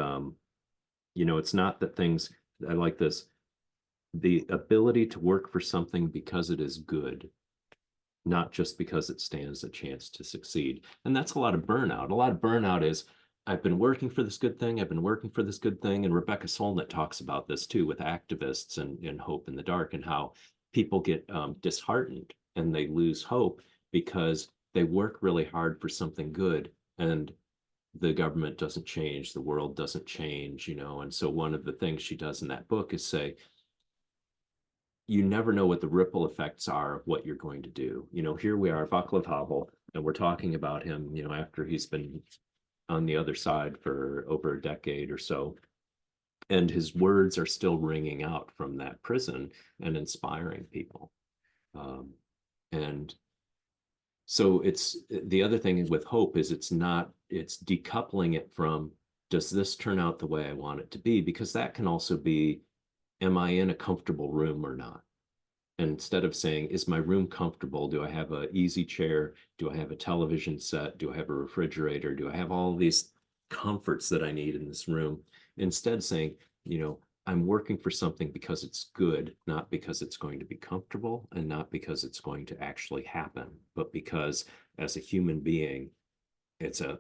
it's not that things, I like this, the ability to work for something because it is good, not just because it stands a chance to succeed. And that's a lot of burnout. A lot of burnout is, I've been working for this good thing. I've been working for this good thing. And Rebecca Solnit talks about this too with activists and Hope in the Dark, and how people get disheartened and they lose hope because they work really hard for something good, and the government doesn't change, the world doesn't change, And so one of the things she does in that book is say, you never know what the ripple effects are of what you're going to do. Here we are, Vaclav Havel, and we're talking about him, after he's been on the other side for over a decade or so. And his words are still ringing out from that prison and inspiring people. And so it's the other thing with hope is it's decoupling it from, does this turn out the way I want it to be? Because that can also be, am I in a comfortable room or not? And instead of saying, is my room comfortable? Do I have an easy chair? Do I have a television set? Do I have a refrigerator? Do I have all these comforts that I need in this room? Instead saying, I'm working for something because it's good, not because it's going to be comfortable, and not because it's going to actually happen, but because as a human being, it's an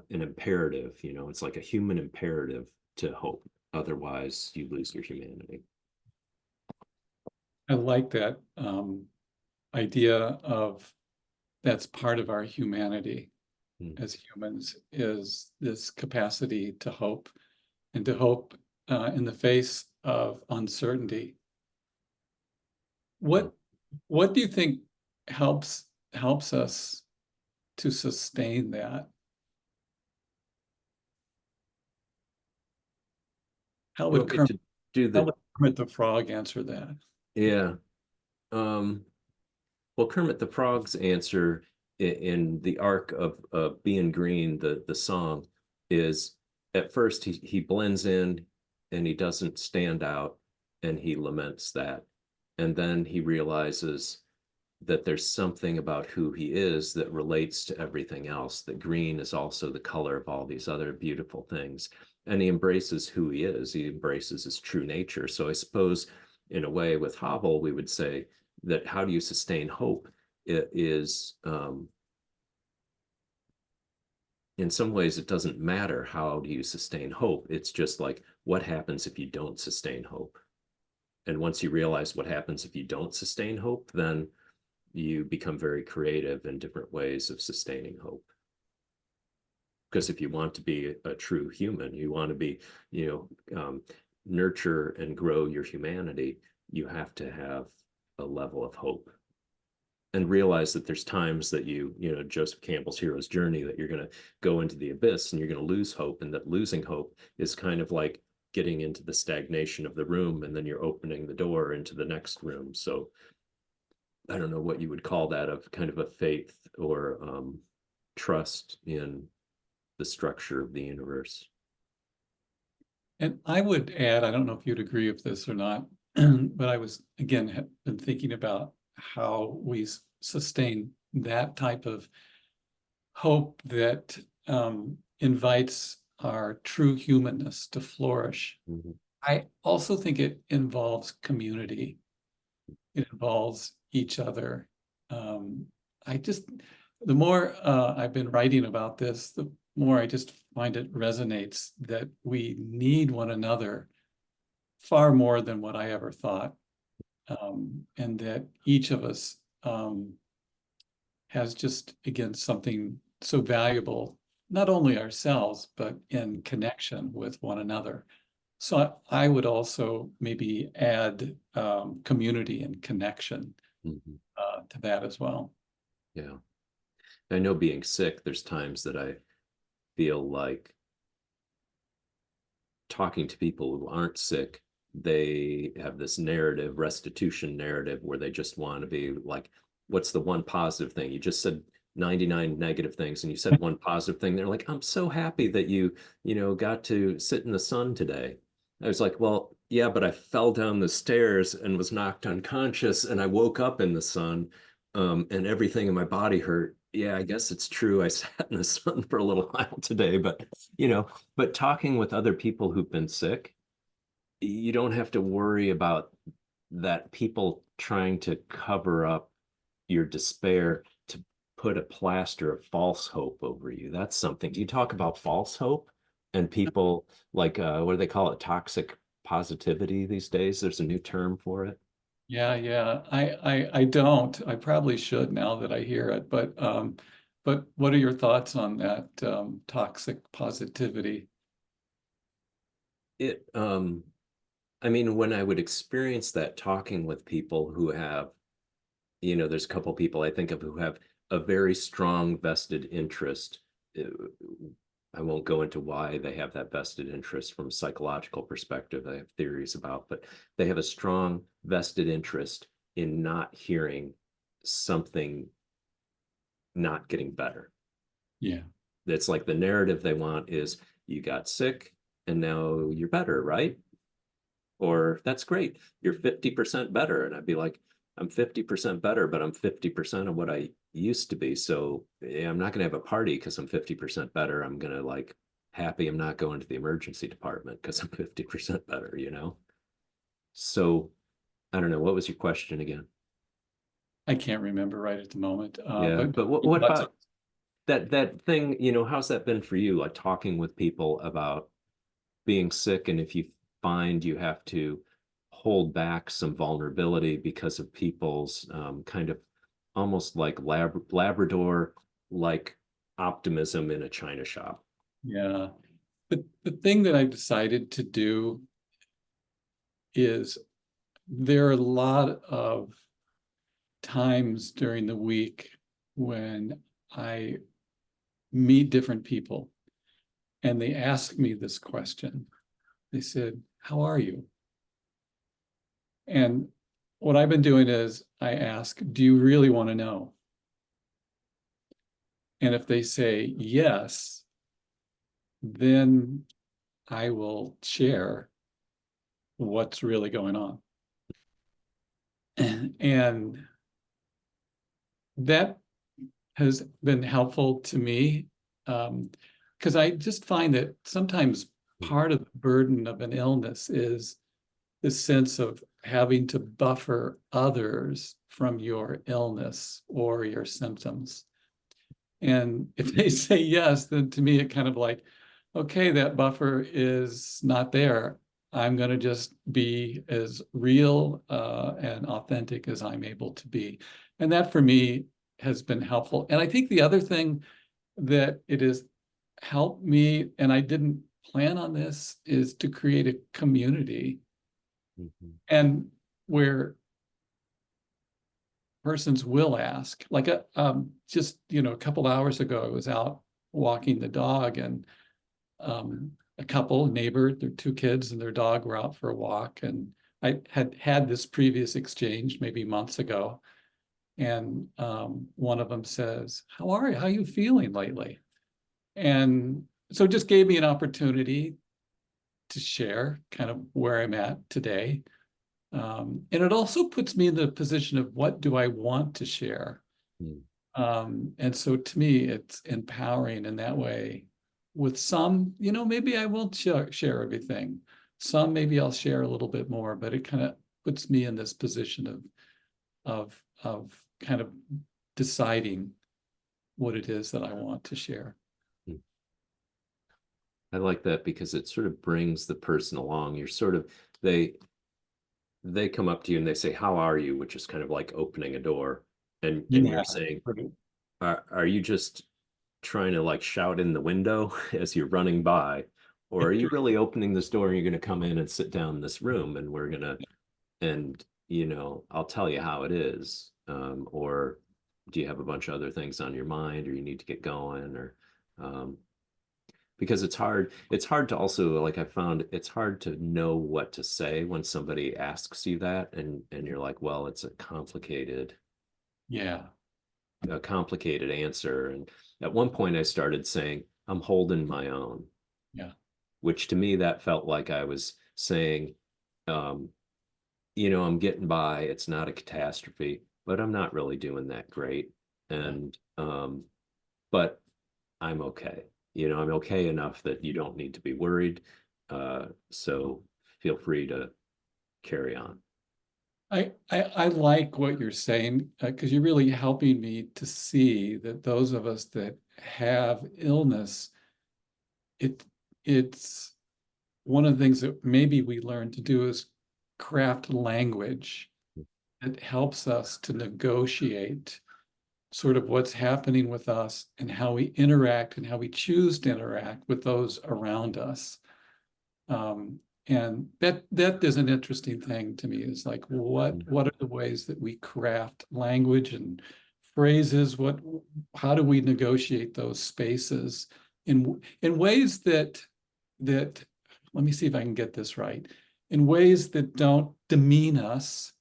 imperative, it's like a human imperative to hope. Otherwise, you lose your humanity. I like that idea of that's part of our humanity as humans, is this capacity to hope, and to hope in the face of uncertainty. What do you think helps us to sustain that? How would Kermit the Frog answer that? Yeah. Well, Kermit the Frog's answer in the arc of Being Green, the song, is at first he blends in and he doesn't stand out, and he laments that. And then he realizes that there's something about who he is that relates to everything else, that green is also the color of all these other beautiful things. And he embraces who he is. He embraces his true nature. So I suppose in a way with Havel, we would say that how do you sustain hope is, in some ways, it doesn't matter how do you sustain hope. It's just like, what happens if you don't sustain hope? And once you realize what happens if you don't sustain hope, then you become very creative in different ways of sustaining hope. Because if you want to be a true human, you want to be, nurture and grow your humanity, you have to have a level of hope. And realize that there's times that Joseph Campbell's hero's journey, that you're going to go into the abyss and you're going to lose hope, and that losing hope is kind of like getting into the stagnation of the room, and then you're opening the door into the next room. So I don't know what you would call that, of kind of a faith or trust in the structure of the universe. And I would add, I don't know if you'd agree with this or not, But I was, again, have been thinking about how we sustain that type of hope that invites our true humanness to flourish. Mhm. I also think it involves community. It involves each other. I just, the more I've been writing about this, the more I just find it resonates that we need one another far more than what I ever thought. And that each of us has just, again, something so valuable, not only ourselves, but in connection with one another. So I would also maybe add community and connection Mhm. to that as well. Yeah. I know being sick, there's times that I feel like talking to people who aren't sick, they have this narrative, restitution narrative, where they just want to be like, what's the one positive thing? You just said 99 negative things and you said one positive thing. They're like, I'm so happy that you got to sit in the sun today. I was like, well, yeah, but I fell down the stairs and was knocked unconscious and I woke up in the sun, and everything in my body hurt. Yeah, I guess it's true. I sat in the sun for a little while today, but talking with other people who've been sick, you don't have to worry about that people trying to cover up your despair to put a plaster of false hope over you. That's something. You talk about false hope and people like what do they call it? Toxic positivity these days. There's a new term for it. Yeah. I don't. I probably should now that I hear it. But what are your thoughts on that toxic positivity? It I mean, when I would experience that talking with people who have, there's a couple people I think of who have a very strong vested interest. Uh, I won't go into why they have that vested interest from a psychological perspective. I have theories about, but they have a strong vested interest in not hearing something not getting better. Yeah. It's like the narrative they want is you got sick and now you're better, right? Or that's great, you're 50% better. And I'd be like, I'm 50% better, but I'm 50% of what I used to be. So yeah, I'm not going to have a party because I'm 50% better. I'm going to like happy I'm not going to the emergency department because I'm 50% better. So I don't know. What was your question again? I can't remember right at the moment. Yeah. But But what about that thing, how's that been for you? Like talking with people about being sick, and if you find you have to hold back some vulnerability because of people's kind of almost like Labrador like optimism in a china shop. yeah. The thing that I've decided to do is there are a lot of times during the week when I meet different people and they ask me this question. They said, "How are you?" And what I've been doing is I ask, "Do you really want to know?" And if they say yes, then I will share what's really going on. And that has been helpful to me because I just find that sometimes part of the burden of an illness is this sense of having to buffer others from your illness or your symptoms. And if they say yes, then to me, it kind of like, okay, that buffer is not there. I'm going to just be as real and authentic as I'm able to be. And that for me has been helpful. And I think the other thing that it has helped me, and I didn't plan on this, is to create a community Mhm. and where persons will ask. Like just a couple hours ago, I was out walking the dog, and a couple neighbor, their two kids and their dog were out for a walk, and I had this previous exchange maybe months ago, and one of them says, "How are you? How are you feeling lately?" And so it just gave me an opportunity to share kind of where I'm at today. And it also puts me in the position of what do I want to share? Mm. And so to me, it's empowering in that way. With some, maybe I won't share everything. Some maybe I'll share a little bit more, but it kind of puts me in this position of kind of deciding what it is that I want to share. Mm. I like that because it sort of brings the person along. You're sort of they come up to you and they say, "How are you?" which is kind of like opening a door, and Yeah. you're saying, are you just trying to like shout in the window as you're running by, or are you really opening this door and you're going to come in and sit down in this room and we're gonna and I'll tell you how it is, or do you have a bunch of other things on your mind, or you need to get going, or um, because it's hard to also, like, I found it's hard to know what to say when somebody asks you that, and you're like, well, it's Yeah. a complicated answer. And at one point I started saying, I'm holding my own, Yeah. which to me that felt like I was saying, um, I'm getting by, it's not a catastrophe, but I'm not really doing that great. Yeah. And but I'm okay. I'm okay enough that you don't need to be worried. So feel free to carry on. I like what you're saying, because you're really helping me to see that those of us that have illness, it it's one of the things that maybe we learn to do is craft language that helps us to negotiate sort of what's happening with us and how we interact and how we choose to interact with those around us. And that is an interesting thing to me, is like what are the ways that we craft language and phrases? How do we negotiate those spaces in ways that let me see if I can get this right, in ways that don't demean us,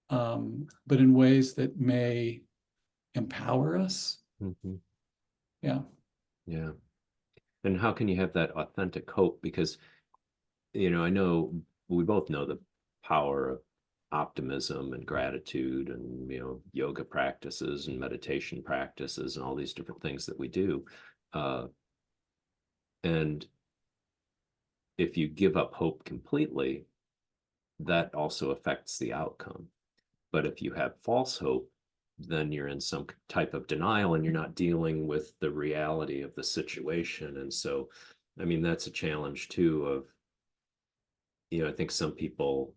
but in ways that may empower us. Mm-hmm. Yeah. Yeah. And how can you have that authentic hope? Because, I know we both know the power of optimism and gratitude and, yoga practices and meditation practices and all these different things that we do. And if you give up hope completely, that also affects the outcome. But if you have false hope, then you're in some type of denial and you're not dealing with the reality of the situation. And so, I mean, that's a challenge too of, I think some people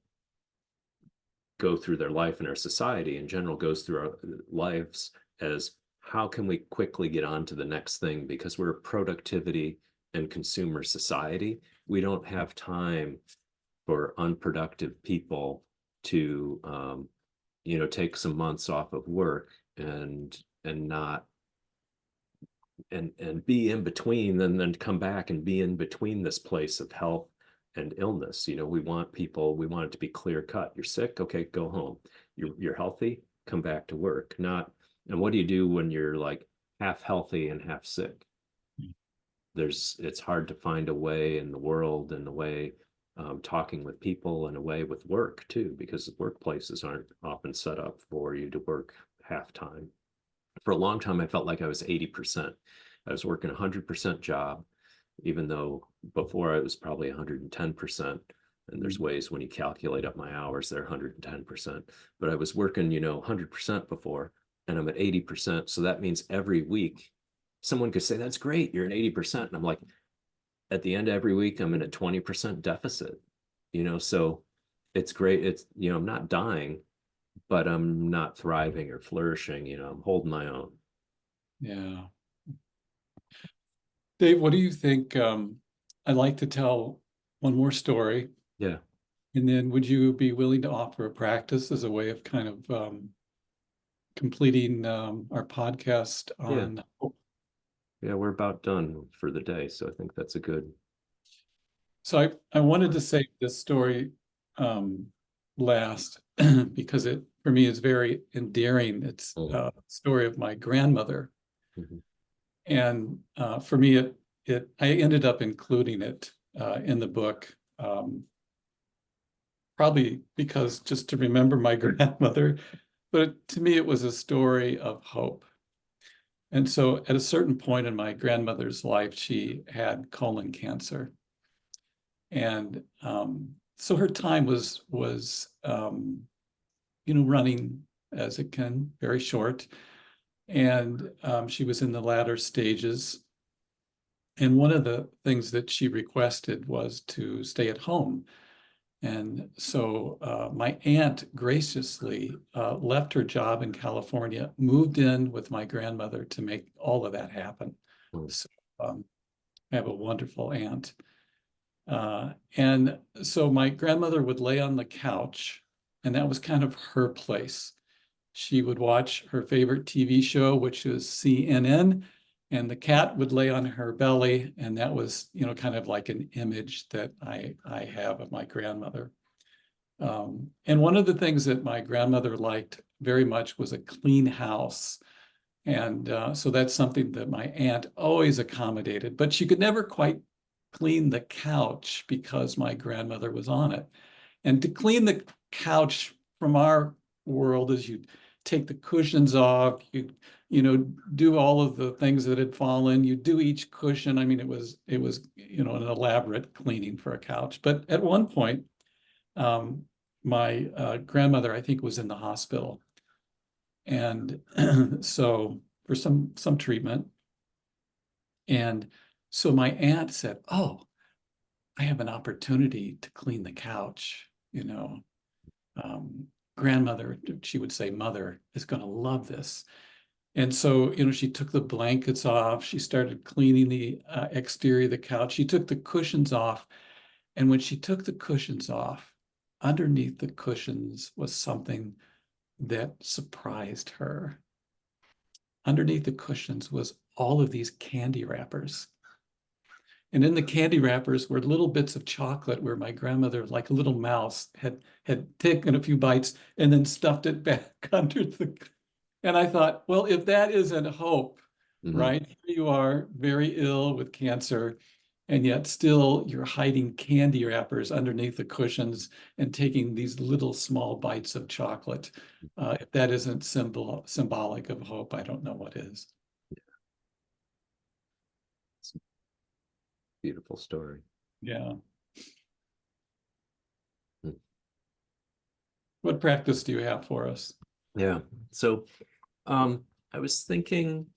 go through their life, and our society in general goes through our lives as, how can we quickly get on to the next thing? Because we're a productivity and consumer society. We don't have time for unproductive people to take some months off of work and not and be in between, and then come back and be in between this place of health and illness. We want it to be clear cut. You're sick, okay, go home. You're healthy, come back to work. Not, and what do you do when you're like half healthy and half sick? It's hard to find a way in the world, and a way, talking with people, and a way with work too, because workplaces aren't often set up for you to work half time. For a long time, I felt like I was 80%. I was working 100% job, even though before I was probably 110%. And there's ways when you calculate up my hours, they're 110%. But I was working, 100% before, and I'm at 80%. So that means every week someone could say, that's great, you're at 80%. And I'm like, at the end of every week, I'm in a 20% deficit, so it's great. It's, I'm not dying, but I'm not thriving or flourishing. I'm holding my own. Yeah. Dave, what do you think? I'd like to tell one more story. Yeah. And then would you be willing to offer a practice as a way of kind of completing our podcast Yeah. on? Yeah. We're about done for the day. So I think that's a good. So I wanted to say this story last because it, for me, is very endearing. It's a story of my grandmother. Mhm. And for me, I ended up including it in the book. probably because just to remember my grandmother, but to me, it was a story of hope. And so at a certain point in my grandmother's life, she had colon cancer. And so her time was running as it can, very short. And she was in the latter stages. And one of the things that she requested was to stay at home. And so my aunt graciously left her job in California, moved in with my grandmother to make all of that happen. So I have a wonderful aunt. And so my grandmother would lay on the couch, and that was kind of her place. She would watch her favorite TV show, which is CNN, and the cat would lay on her belly, and that was, kind of like an image that I have of my grandmother. And one of the things that my grandmother liked very much was a clean house. And so that's something that my aunt always accommodated, but she could never quite clean the couch because my grandmother was on it. And to clean the couch from our world is you take the cushions off, you do all of the things that had fallen, you do each cushion. I mean, it was an elaborate cleaning for a couch. But at one point, my grandmother, I think, was in the hospital. And so for some treatment. And so my aunt said, "Oh, I have an opportunity to clean the couch, grandmother," she would say, "mother is going to love this." And so, she took the blankets off. She started cleaning the exterior of the couch. She took the cushions off. And when she took the cushions off, underneath the cushions was something that surprised her. Underneath the cushions was all of these candy wrappers. And in the candy wrappers were little bits of chocolate where my grandmother, like a little mouse, had taken a few bites and then stuffed it back under the. And I thought, well, if that isn't hope, right? Here you are, very ill with cancer, and yet still you're hiding candy wrappers underneath the cushions and taking these little small bites of chocolate. If that isn't symbolic of hope, I don't know what is. Beautiful story. Yeah. Hmm. What practice do you have for us? Yeah. So I was thinking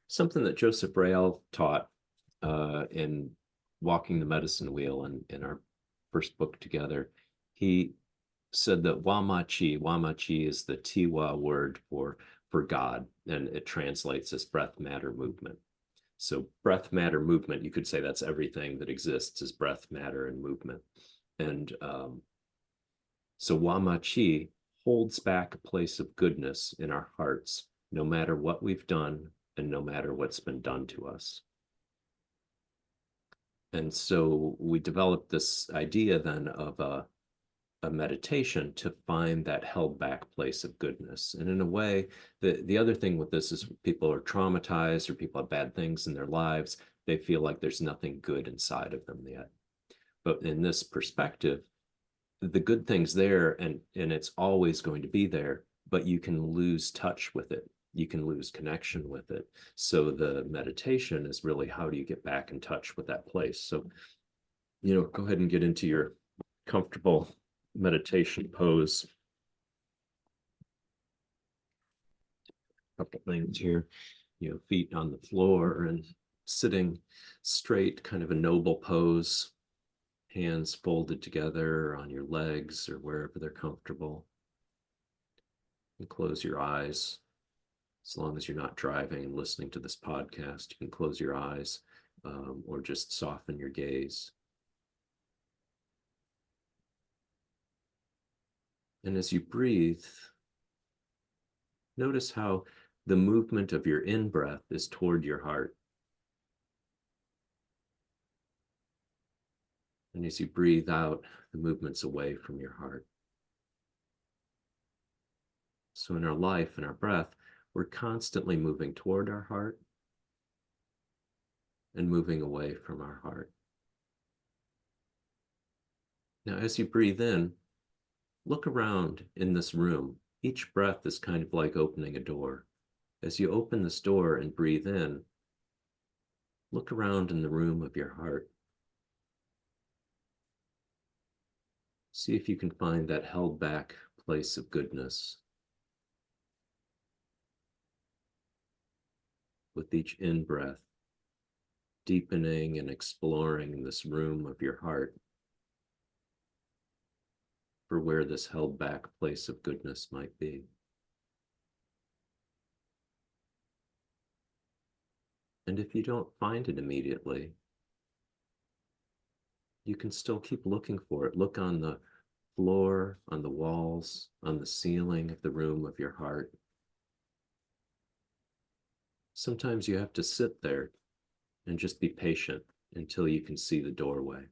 something that Joseph Rael taught in Walking the Medicine Wheel in our first book together. He said that Wamachi is the Tiwa word for God, and it translates as breath, matter, movement. So breath, matter, movement, you could say that's everything that exists is breath, matter, and movement. And so Wamachi holds back a place of goodness in our hearts, no matter what we've done and no matter what's been done to us. And so we developed this idea then of a meditation to find that held back place of goodness. And in a way, the other thing with this is people are traumatized or people have bad things in their lives. They feel like there's nothing good inside of them yet. But in this perspective, the good thing's there and it's always going to be there, but you can lose touch with it. You can lose connection with it. So the meditation is really, how do you get back in touch with that place? So, go ahead and get into your comfortable meditation pose. A couple things here, feet on the floor and sitting straight, kind of a noble pose, hands folded together on your legs or wherever they're comfortable. And close your eyes. As long as you're not driving and listening to this podcast, you can close your eyes or just soften your gaze. And as you breathe, notice how the movement of your in-breath is toward your heart. And as you breathe out, the movement's away from your heart. So in our life, in our breath, we're constantly moving toward our heart and moving away from our heart. Now, as you breathe in, Look around in this room. Each breath is kind of like opening a door. As you open this door and breathe in, look around in the room of your heart. See if you can find that held back place of goodness. With each in-breath, deepening and exploring this room of your heart for where this held back place of goodness might be. And if you don't find it immediately, you can still keep looking for it. Look on the floor, on the walls, on the ceiling of the room of your heart. Sometimes you have to sit there and just be patient until you can see the doorway.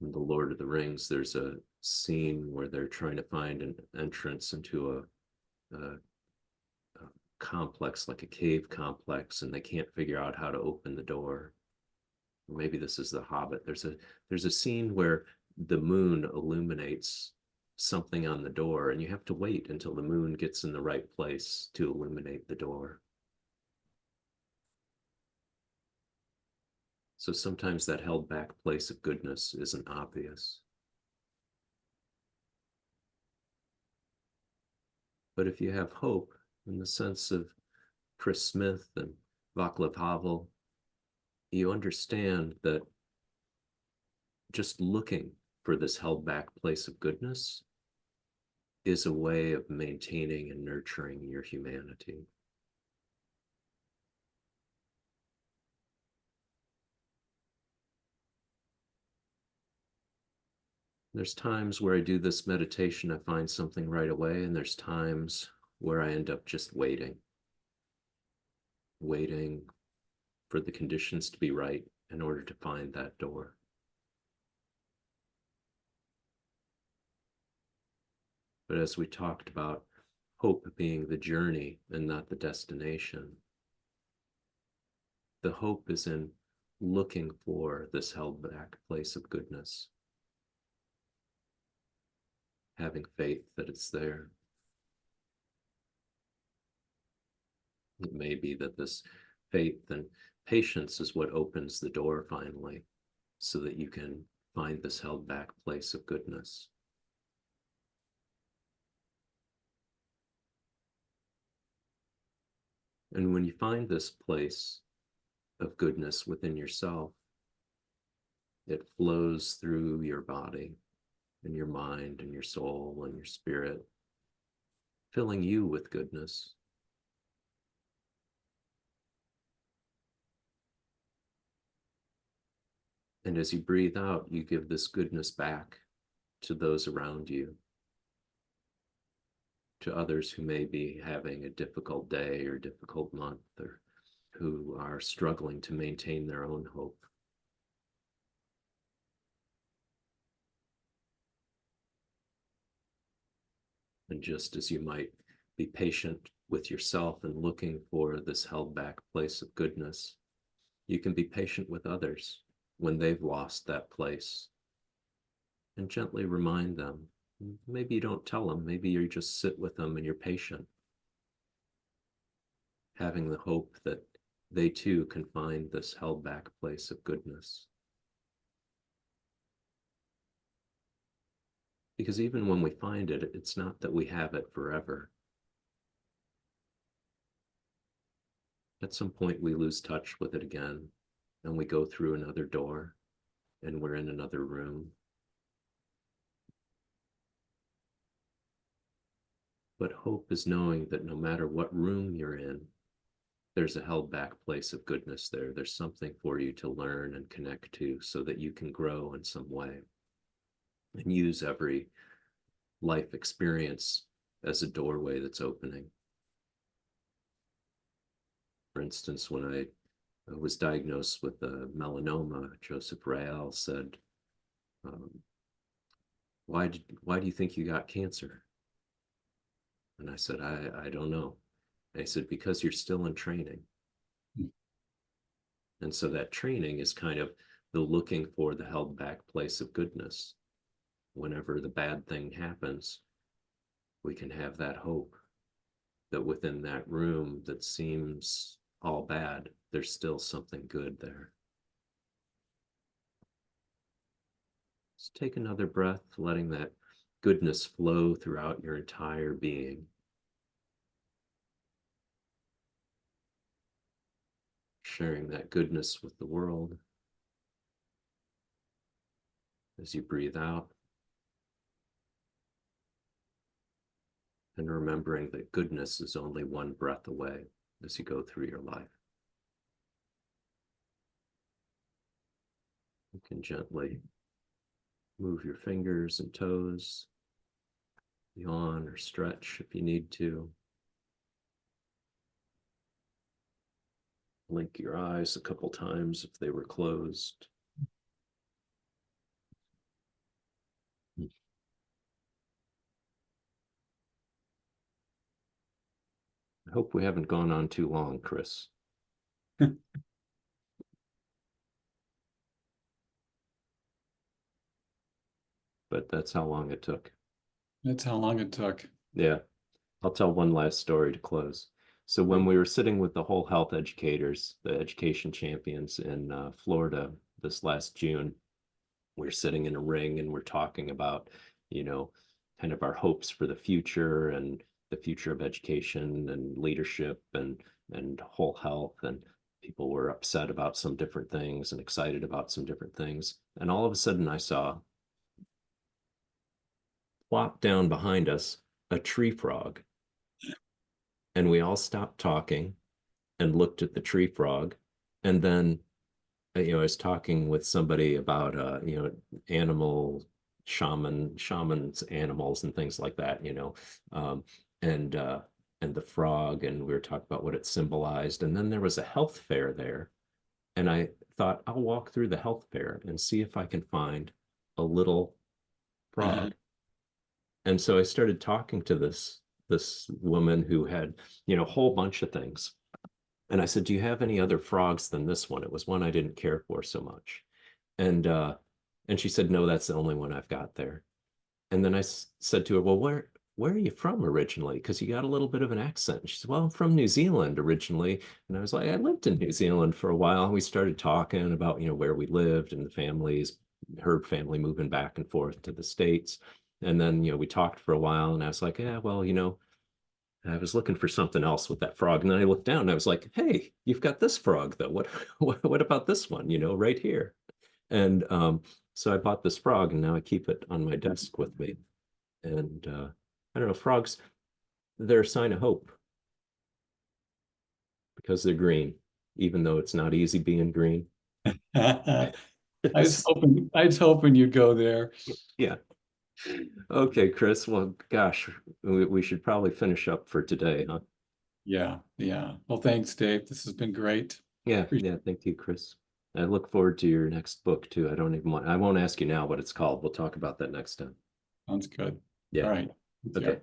In The Lord of the Rings, there's a scene where they're trying to find an entrance into a complex, like a cave complex, and they can't figure out how to open the door. Or maybe this is The Hobbit. There's a scene where the moon illuminates something on the door, and you have to wait until the moon gets in the right place to illuminate the door. So sometimes that held back place of goodness isn't obvious. But if you have hope in the sense of Chris Smith and Vaclav Havel, you understand that just looking for this held back place of goodness is a way of maintaining and nurturing your humanity. There's times where I do this meditation, I find something right away, and there's times where I end up just waiting for the conditions to be right in order to find that door. But as we talked about, hope being the journey and not the destination, the hope is in looking for this held back place of goodness, having faith that it's there. It may be that this faith and patience is what opens the door finally, so that you can find this held back place of goodness. And when you find this place of goodness within yourself, it flows through your body and your mind and your soul and your spirit, filling you with goodness. And as you breathe out, you give this goodness back to those around you, to others who may be having a difficult day or difficult month, or who are struggling to maintain their own hope. And just as you might be patient with yourself and looking for this held back place of goodness, you can be patient with others when they've lost that place and gently remind them. Maybe you don't tell them, maybe you just sit with them and you're patient, having the hope that they too can find this held back place of goodness. Because even when we find it, it's not that we have it forever. At some point, we lose touch with it again, and we go through another door, and we're in another room. But hope is knowing that no matter what room you're in, there's a held back place of goodness there. There's something for you to learn and connect to so that you can grow in some way and use every life experience as a doorway that's opening. For instance, when I was diagnosed with a melanoma, Joseph Rael said, why do you think you got cancer? And I said, I don't know. And he said, because you're still in training. And so that training is kind of the looking for the held back place of goodness. Whenever the bad thing happens, we can have that hope that within that room that seems all bad, there's still something good there. Just take another breath, letting that goodness flow throughout your entire being. Sharing that goodness with the world. As you breathe out, and remembering that goodness is only one breath away as you go through your life. You can gently move your fingers and toes, yawn or stretch if you need to. Blink your eyes a couple times if they were closed. I hope we haven't gone on too long, Chris. But that's how long it took. That's how long it took. Yeah. I'll tell one last story to close. So when we were sitting with the whole health educators, the education champions in Florida this last June, we're sitting in a ring and we're talking about, kind of our hopes for the future and the future of education and leadership and whole health. And people were upset about some different things and excited about some different things. And all of a sudden I saw plop down behind us a tree frog. And we all stopped talking and looked at the tree frog. And then, I was talking with somebody about, animal shamans, animals and things like that, um, and, uh, and the frog. And we were talking about what it symbolized. And then there was a health fair there. And I thought, I'll walk through the health fair and see if I can find a little frog. And so I started talking to this woman who had, a whole bunch of things. And I said, do you have any other frogs than this one? It was one I didn't care for so much. And she said, no, that's the only one I've got there. And then I said to her, well, where are you from originally? Because you got a little bit of an accent. And she said, well, I'm from New Zealand originally. And I was like, I lived in New Zealand for a while. And we started talking about, where we lived and the families, her family moving back and forth to the States. And then, we talked for a while and I was like, yeah, well, I was looking for something else with that frog. And then I looked down and I was like, hey, you've got this frog though. What about this one, right here? And so I bought this frog and now I keep it on my desk with me. And I don't know, frogs, they're a sign of hope because they're green, even though it's not easy being green. I was hoping you'd go there. Yeah. Okay, Chris. Well, gosh, we should probably finish up for today, huh? Yeah. Well, thanks, Dave. This has been great. Yeah. Thank you, Chris. I look forward to your next book too. I won't ask you now what it's called. We'll talk about that next time. Sounds good. Yeah. All right. Okay.